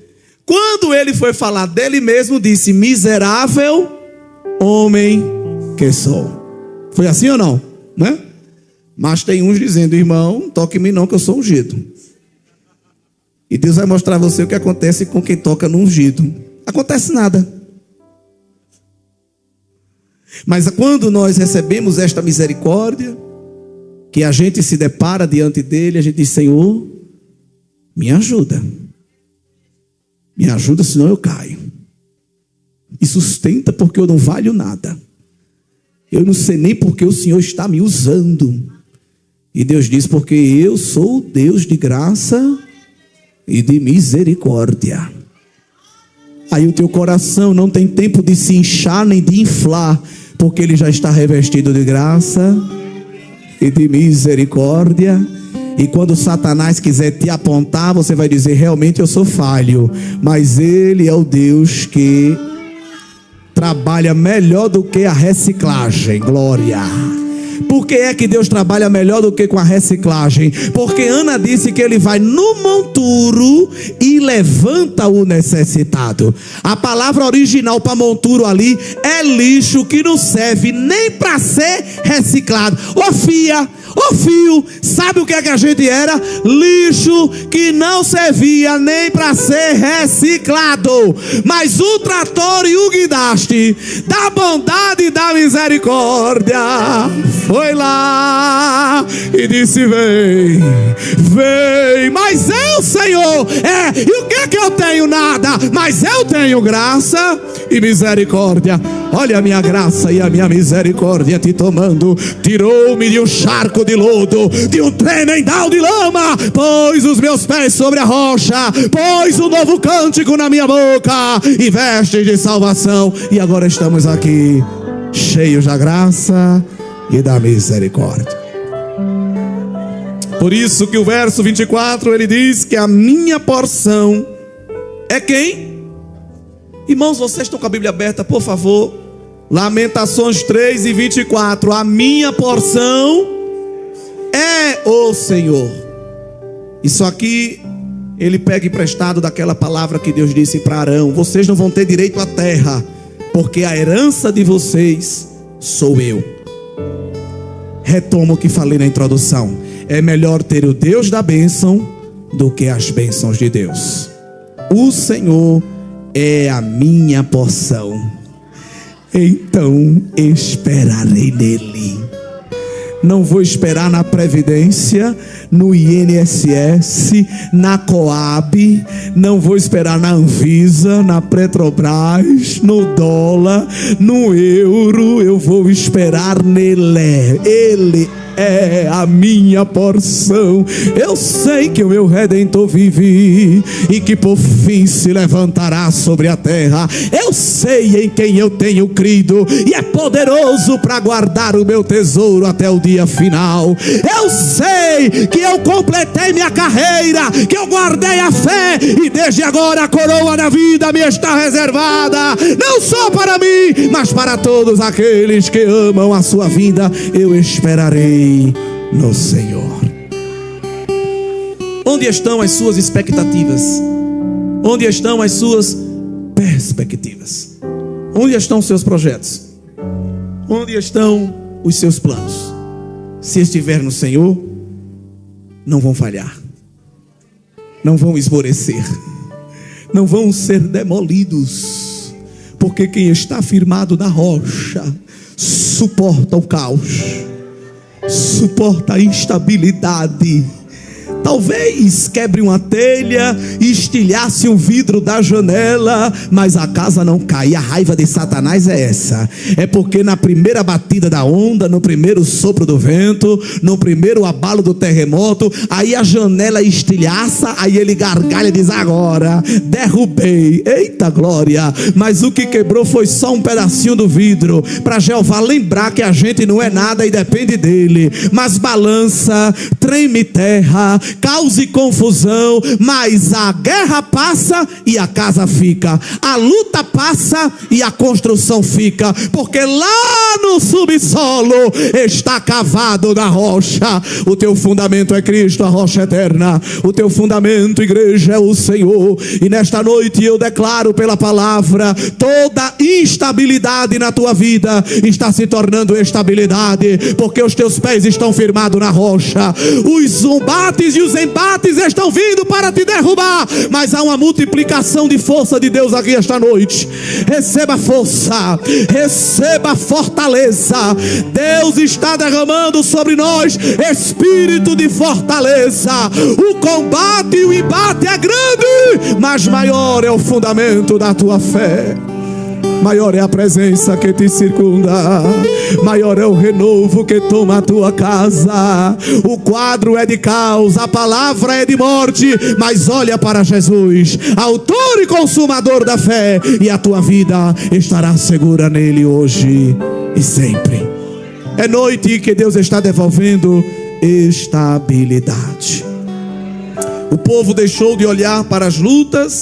Quando ele foi falar dele mesmo, disse: miserável homem que sou. Foi assim ou não? Né? Mas tem uns dizendo: irmão, toque em mim não, que eu sou ungido. E Deus vai mostrar a você o que acontece com quem toca no ungido. Acontece nada. Mas quando nós recebemos esta misericórdia, que a gente se depara diante dele, a gente diz: Senhor, me ajuda. Me ajuda, senão eu caio. E sustenta, porque eu não valho nada. Eu não sei nem porque o Senhor está me usando. E Deus diz: porque eu sou o Deus de graça e de misericórdia. Aí o teu coração não tem tempo de se inchar nem de inflar, porque ele já está revestido de graça e de misericórdia. E quando Satanás quiser te apontar, você vai dizer: realmente eu sou falho, mas Ele é o Deus que trabalha melhor do que a reciclagem. Glória. Por que é que Deus trabalha melhor do que com a reciclagem? Porque Ana disse que Ele vai no monturo e levanta o necessitado. A palavra original para monturo ali é lixo que não serve nem para ser reciclado. Ô fia, O fio, sabe o que é que a gente era? Lixo que não servia nem para ser reciclado. Mas o trator e o guindaste da bondade e da misericórdia foi lá e disse: vem, vem. Mas eu, Senhor, e o que é que eu tenho? Nada, mas eu tenho graça e misericórdia. Olha a minha graça e a minha misericórdia te tomando. Tirou-me de um charco de lodo, de um tremendal de lama, pôs os meus pés sobre a rocha, pôs um novo cântico na minha boca e vestes de salvação. E agora estamos aqui, cheios da graça e da misericórdia. Por isso que o verso 24 ele diz que a minha porção é quem? Irmãos, vocês estão com a Bíblia aberta, por favor. Lamentações 3:24. A minha porção é o Senhor. Isso aqui ele pega emprestado daquela palavra que Deus disse para Arão: vocês não vão ter direito à terra, porque a herança de vocês sou eu. Retomo o que falei na introdução: é melhor ter o Deus da bênção do que as bênçãos de Deus. O Senhor é a minha porção, então esperarei nele. Não vou esperar na Previdência, no INSS, na Coab, não vou esperar na Anvisa, na Petrobras, no dólar, no euro. Eu vou esperar nele. Ele é a minha porção. Eu sei que o meu Redentor vive e que por fim se levantará sobre a terra. Eu sei em quem eu tenho crido e é poderoso para guardar o meu tesouro até o dia final. Eu sei que eu completei minha carreira, que eu guardei a fé e desde agora a coroa da vida me está reservada, não só para mim, mas para todos aqueles que amam a sua vida. Eu esperarei no Senhor. Onde estão as suas expectativas? Onde estão as suas perspectivas? Onde estão os seus projetos? Onde estão os seus planos? Se estiver no Senhor, não vão falhar, não vão esmorecer, não vão ser demolidos, porque quem está firmado na rocha suporta o caos, suporta a instabilidade. Talvez quebre uma telha e estilhasse um vidro da janela, mas a casa não cai. A raiva de Satanás é essa: é porque na primeira batida da onda, no primeiro sopro do vento, no primeiro abalo do terremoto, aí a janela estilhaça, aí ele gargalha e diz: agora derrubei. Eita glória! Mas o que quebrou foi só um pedacinho do vidro, para Jeová lembrar que a gente não é nada e depende dele. Mas balança, treme terra, cause confusão, mas a guerra passa e a casa fica, a luta passa e a construção fica, porque lá no subsolo está cavado na rocha. O teu fundamento é Cristo, a rocha eterna. O teu fundamento, igreja, é o Senhor. E nesta noite eu declaro pela palavra: toda instabilidade na tua vida está se tornando estabilidade, porque os teus pés estão firmados na rocha. Os embates e os embates estão vindo para te derrubar, mas há uma multiplicação de força de Deus aqui esta noite. Receba força, receba fortaleza. Deus está derramando sobre nós espírito de fortaleza. O combate e o embate é grande, mas maior é o fundamento da tua fé. Maior é a presença que te circunda, maior é o renovo que toma a tua casa. O quadro é de caos, a palavra é de morte, mas olha para Jesus, autor e consumador da fé, e a tua vida estará segura nele hoje e sempre. É noite que Deus está devolvendo estabilidade. O povo deixou de olhar para as lutas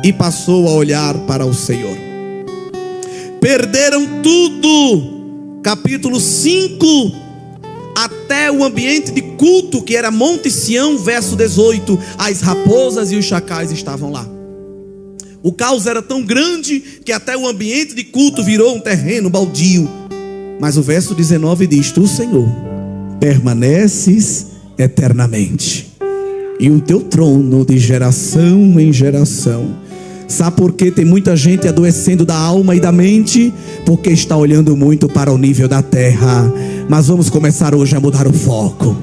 e passou a olhar para o Senhor. Perderam tudo. Capítulo 5, até o ambiente de culto, que era Monte Sião, verso 18. As raposas e os chacais estavam lá. O caos era tão grande que até o ambiente de culto virou um terreno baldio. Mas o verso 19 diz: tu, Senhor, permaneces eternamente, e o teu trono de geração em geração. Sabe por que tem muita gente adoecendo da alma e da mente? Porque está olhando muito para o nível da terra. Mas vamos começar hoje a mudar o foco.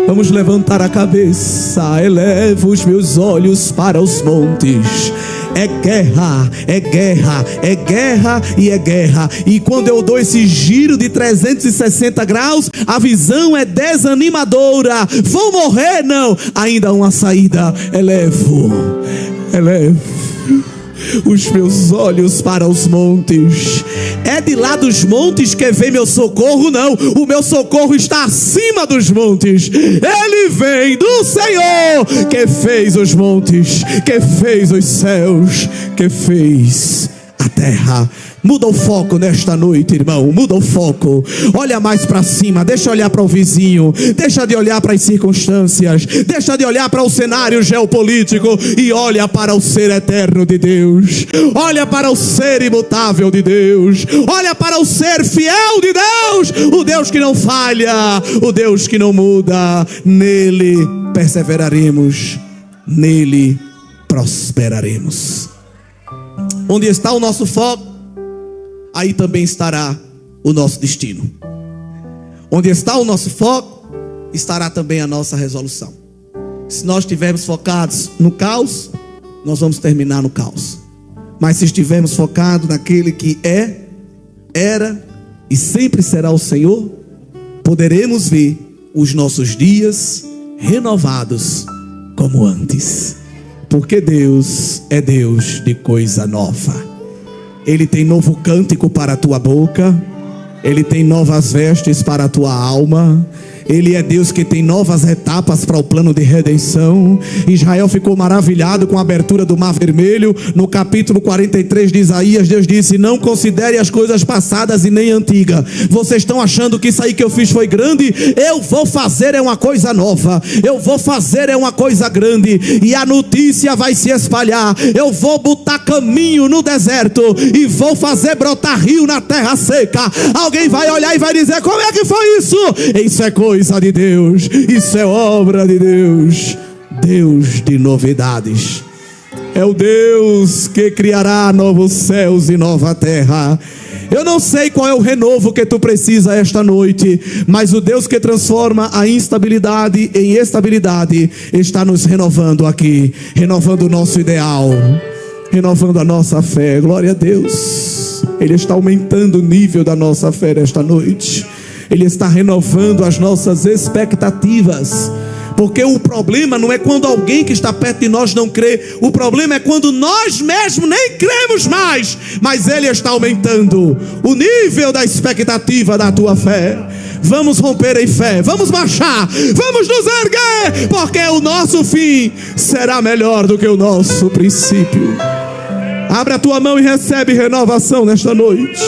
Vamos levantar a cabeça. Elevo os meus olhos para os montes. É guerra, é guerra, é guerra e é guerra. E quando eu dou esse giro de 360 graus, a visão é desanimadora. Vou morrer? Não, ainda há uma saída. Elevo os meus olhos para os montes. É de lá dos montes que vem meu socorro? Não, o meu socorro está acima dos montes. Ele vem do Senhor, que fez os montes, que fez os céus, que fez a terra. Muda o foco nesta noite, irmão. Muda o foco. Olha mais para cima. Deixa olhar para o vizinho. Deixa de olhar para as circunstâncias. Deixa de olhar para o cenário geopolítico e olha para o ser eterno de Deus. Olha para o ser imutável de Deus. Olha para o ser fiel de Deus. O Deus que não falha. O Deus que não muda. Nele perseveraremos. Nele prosperaremos. Onde está o nosso foco, aí também estará o nosso destino. Onde está o nosso foco, estará também a nossa resolução. Se nós estivermos focados no caos, nós vamos terminar no caos. Mas se estivermos focados naquele que é, era e sempre será o Senhor, poderemos ver os nossos dias renovados como antes. Porque Deus é Deus de coisa nova. Ele tem novo cântico para a tua boca. Ele tem novas vestes para a tua alma. Ele é Deus que tem novas etapas para o plano de redenção. Israel ficou maravilhado com a abertura do Mar Vermelho. No capítulo 43 de Isaías, Deus disse: não considere as coisas passadas e nem antigas. Vocês estão achando que isso aí que eu fiz foi grande? Eu vou fazer é uma coisa nova. Eu vou fazer é uma coisa grande. E a notícia vai se espalhar. Eu vou botar caminho no deserto e vou fazer brotar rio na terra seca. Alguém vai olhar e vai dizer: como é que foi isso? Isso é coisa de Deus, isso é obra de Deus. Deus de novidades. É o Deus que criará novos céus e nova terra. Eu não sei qual é o renovo que tu precisa esta noite, mas o Deus que transforma a instabilidade em estabilidade está nos renovando aqui, renovando o nosso ideal, renovando a nossa fé. Glória a Deus. Ele está aumentando o nível da nossa fé esta noite. Ele está renovando as nossas expectativas. Porque o problema não é quando alguém que está perto de nós não crê. O problema é quando nós mesmos nem cremos mais. Mas Ele está aumentando o nível da expectativa da tua fé. Vamos romper em fé, vamos marchar, vamos nos erguer, porque o nosso fim será melhor do que o nosso princípio. Abre a tua mão e recebe renovação nesta noite.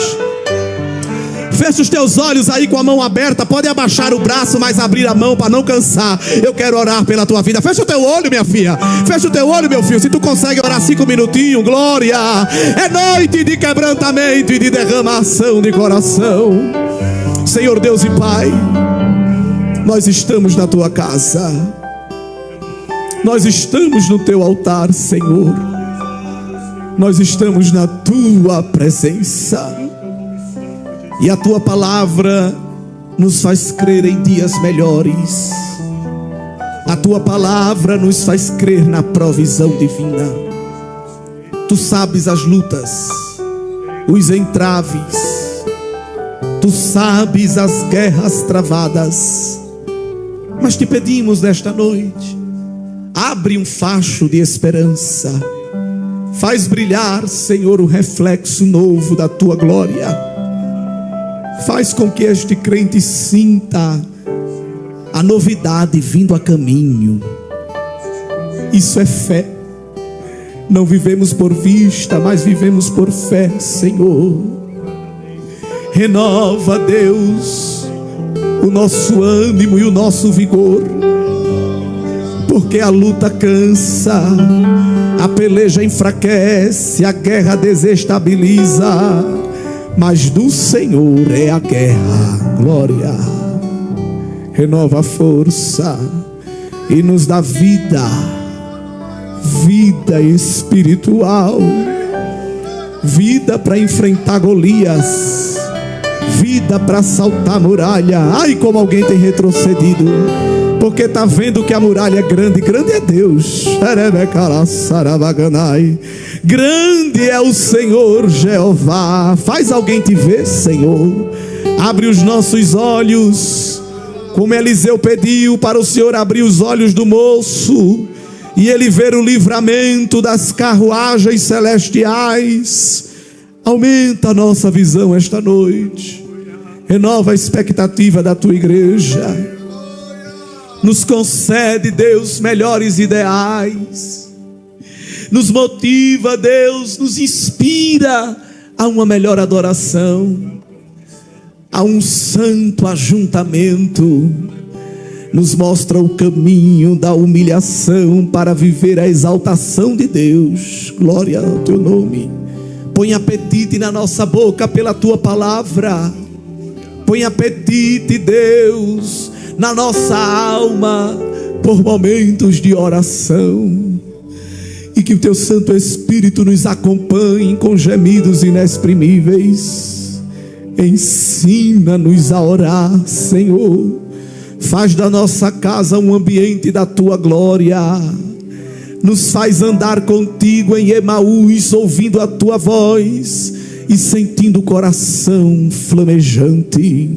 Fecha os teus olhos aí com a mão aberta. Pode abaixar o braço, mas abrir a mão para não cansar. Eu quero orar pela tua vida. Fecha o teu olho, minha filha. Fecha o teu olho, meu filho. Se tu consegue orar 5 minutinhos, glória. É noite de quebrantamento e de derramação de coração. Senhor Deus e Pai, nós estamos na tua casa. Nós estamos no teu altar, Senhor. Nós estamos na tua presença. E a tua palavra nos faz crer em dias melhores. A tua palavra nos faz crer na provisão divina. Tu sabes as lutas, os entraves. Tu sabes as guerras travadas. Mas te pedimos nesta noite, abre um facho de esperança. Faz brilhar, Senhor, o reflexo novo da tua glória. Faz com que este crente sinta a novidade vindo a caminho. Isso é fé. Não vivemos por vista, mas vivemos por fé, Senhor. Renova, Deus, o nosso ânimo e o nosso vigor. Porque a luta cansa, a peleja enfraquece, a guerra desestabiliza. Mas do Senhor é a guerra, glória. renova a força e nos dá vida, vida espiritual, vida para enfrentar Golias, vida para saltar a muralha. Ai, como alguém tem retrocedido, porque está vendo que a muralha é grande. Grande é Deus, grande é o Senhor Jeová. Faz alguém te ver, Senhor. Abre os nossos olhos, como Eliseu pediu para o Senhor abrir os olhos do moço e ele ver o livramento das carruagens celestiais. Aumenta a nossa visão esta noite, renova a expectativa da tua igreja, nos concede, Deus, melhores ideais, nos motiva, Deus, nos inspira a uma melhor adoração, a um santo ajuntamento, nos mostra o caminho da humilhação para viver a exaltação de Deus. Glória ao teu nome. Põe apetite na nossa boca pela tua palavra, põe apetite, Deus, na nossa alma por momentos de oração, e que o teu Santo Espírito nos acompanhe com gemidos inexprimíveis. Ensina-nos a orar, Senhor. Faz da nossa casa um ambiente da tua glória. Nos faz andar contigo em Emaús, ouvindo a tua voz e sentindo o coração flamejante.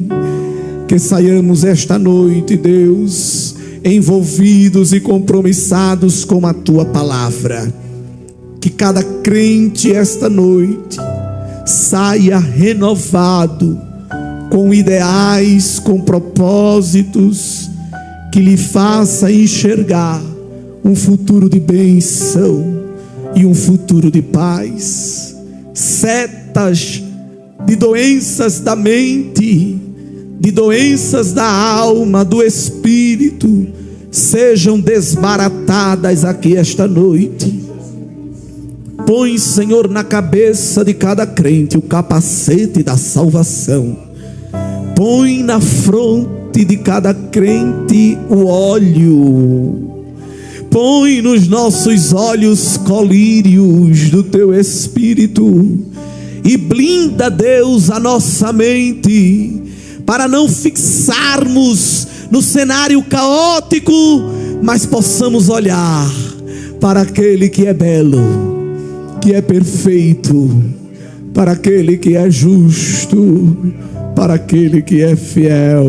Que saiamos esta noite, Deus, envolvidos e compromissados com a tua palavra. Que cada crente esta noite saia renovado, com ideais, com propósitos, que lhe faça enxergar um futuro de bênção e um futuro de paz. Setas de doenças da mente, de doenças da alma, do espírito, sejam desbaratadas aqui esta noite. Põe, Senhor, na cabeça de cada crente o capacete da salvação. Põe na fronte de cada crente o óleo. Põe nos nossos olhos colírios do teu Espírito. E blinda, Deus, a nossa mente, para não fixarmos no cenário caótico, mas possamos olhar para aquele que é belo, que é perfeito, para aquele que é justo, para aquele que é fiel,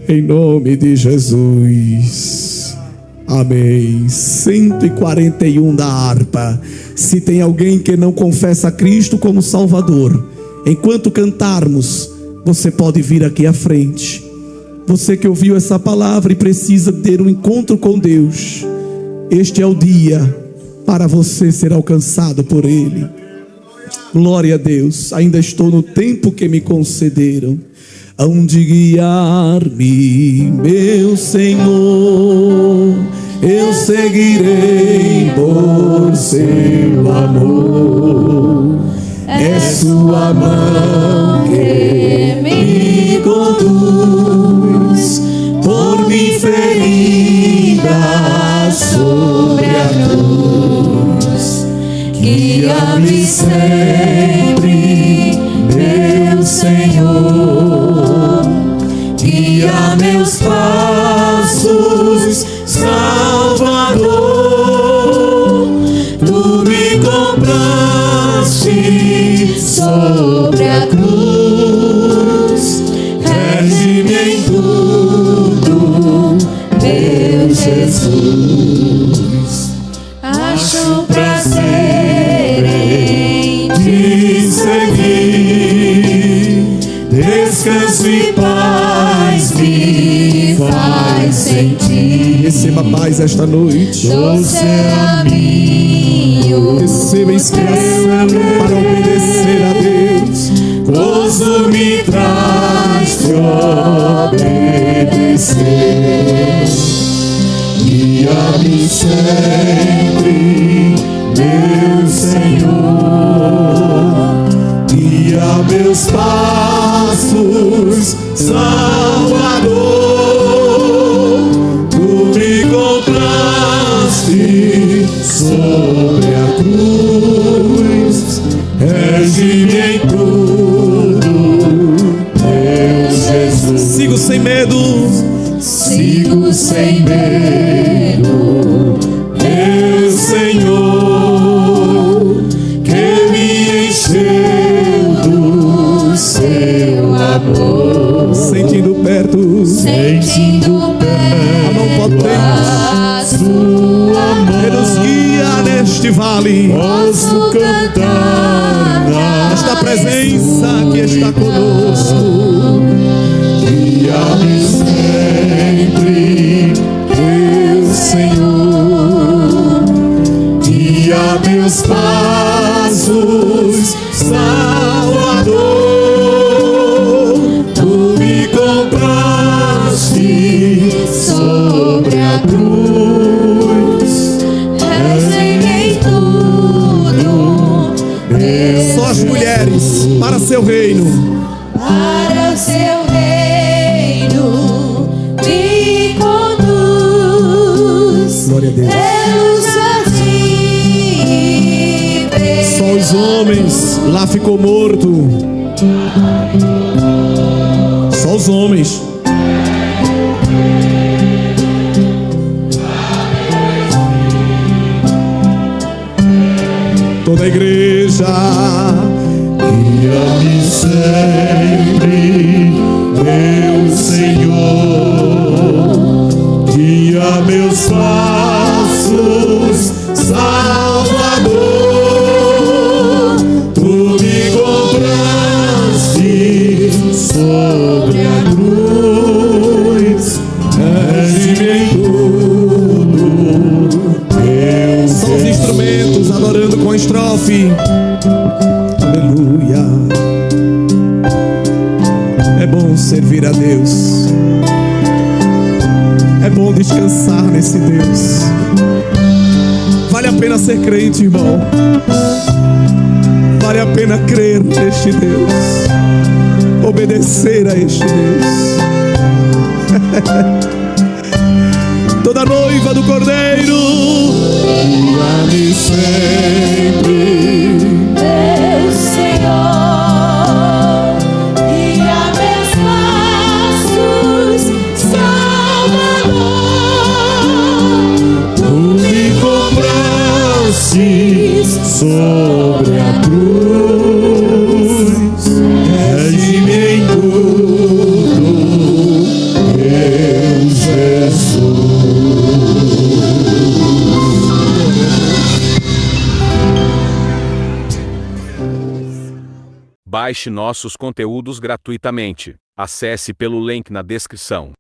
em nome de Jesus. Amém. 141 da harpa. Se tem alguém que não confessa a Cristo como Salvador, enquanto cantarmos, você pode vir aqui à frente. Você que ouviu essa palavra e precisa ter um encontro com Deus, este é o dia para você ser alcançado por Ele. Glória a Deus. Ainda estou no tempo que me concederam. Aonde guiar-me, meu Senhor, eu seguirei por seu amor. É sua mão que me conduz, por mim ferida sobre a cruz. Guia-me sempre, meu Senhor, guia meus passos, Salvador. Tu me compraste sobre a cruz, rege-me em tudo, meu Jesus. Acho prazer em te seguir, descanso e paz me faz sentir. Receba paz esta noite. Doce caminho, receba inspiração para obedecer a Deus. Gozo me traz te obedecer. Guia-me sempre, meu Senhor, guia meus passos, Salvador. Rege-me em tudo, meu Jesus. Sigo sem medo, sigo sem medo, meu Senhor, que me encheu do seu amor. sentindo perto, Sentindo perto a mão potente, a sua mão. Ele nos guia neste vale. Posso cantar Esta presença que está conosco, guia-me sempre, meu Senhor, guia meus passos, Salvador. Tu me compraste sobre a cruz, rege-me em tudo, só as mulheres para seu reino. para o seu reino me conduz. Glória a Deus. Pelo jardim Só os homens, lá ficou morto. Só os homens. Toda a igreja, guia-me sempre, meu Senhor, guia meus passos, Salvador. Tu me compraste sobre a cruz, rege-me em tudo, meu só os instrumentos adorando com a estrofe. Aleluia. É bom servir a Deus. É bom descansar nesse Deus. Vale a pena ser crente, irmão. Vale a pena crer neste Deus. Obedecer a este Deus. Toda noiva do Cordeiro, guia-me sempre, meu Senhor, guia meus passos, Salvador. Tu me compraste sobre a cruz, rege-me em tudo, meu Jesus. Baixe nossos conteúdos gratuitamente. Acesse pelo link na descrição.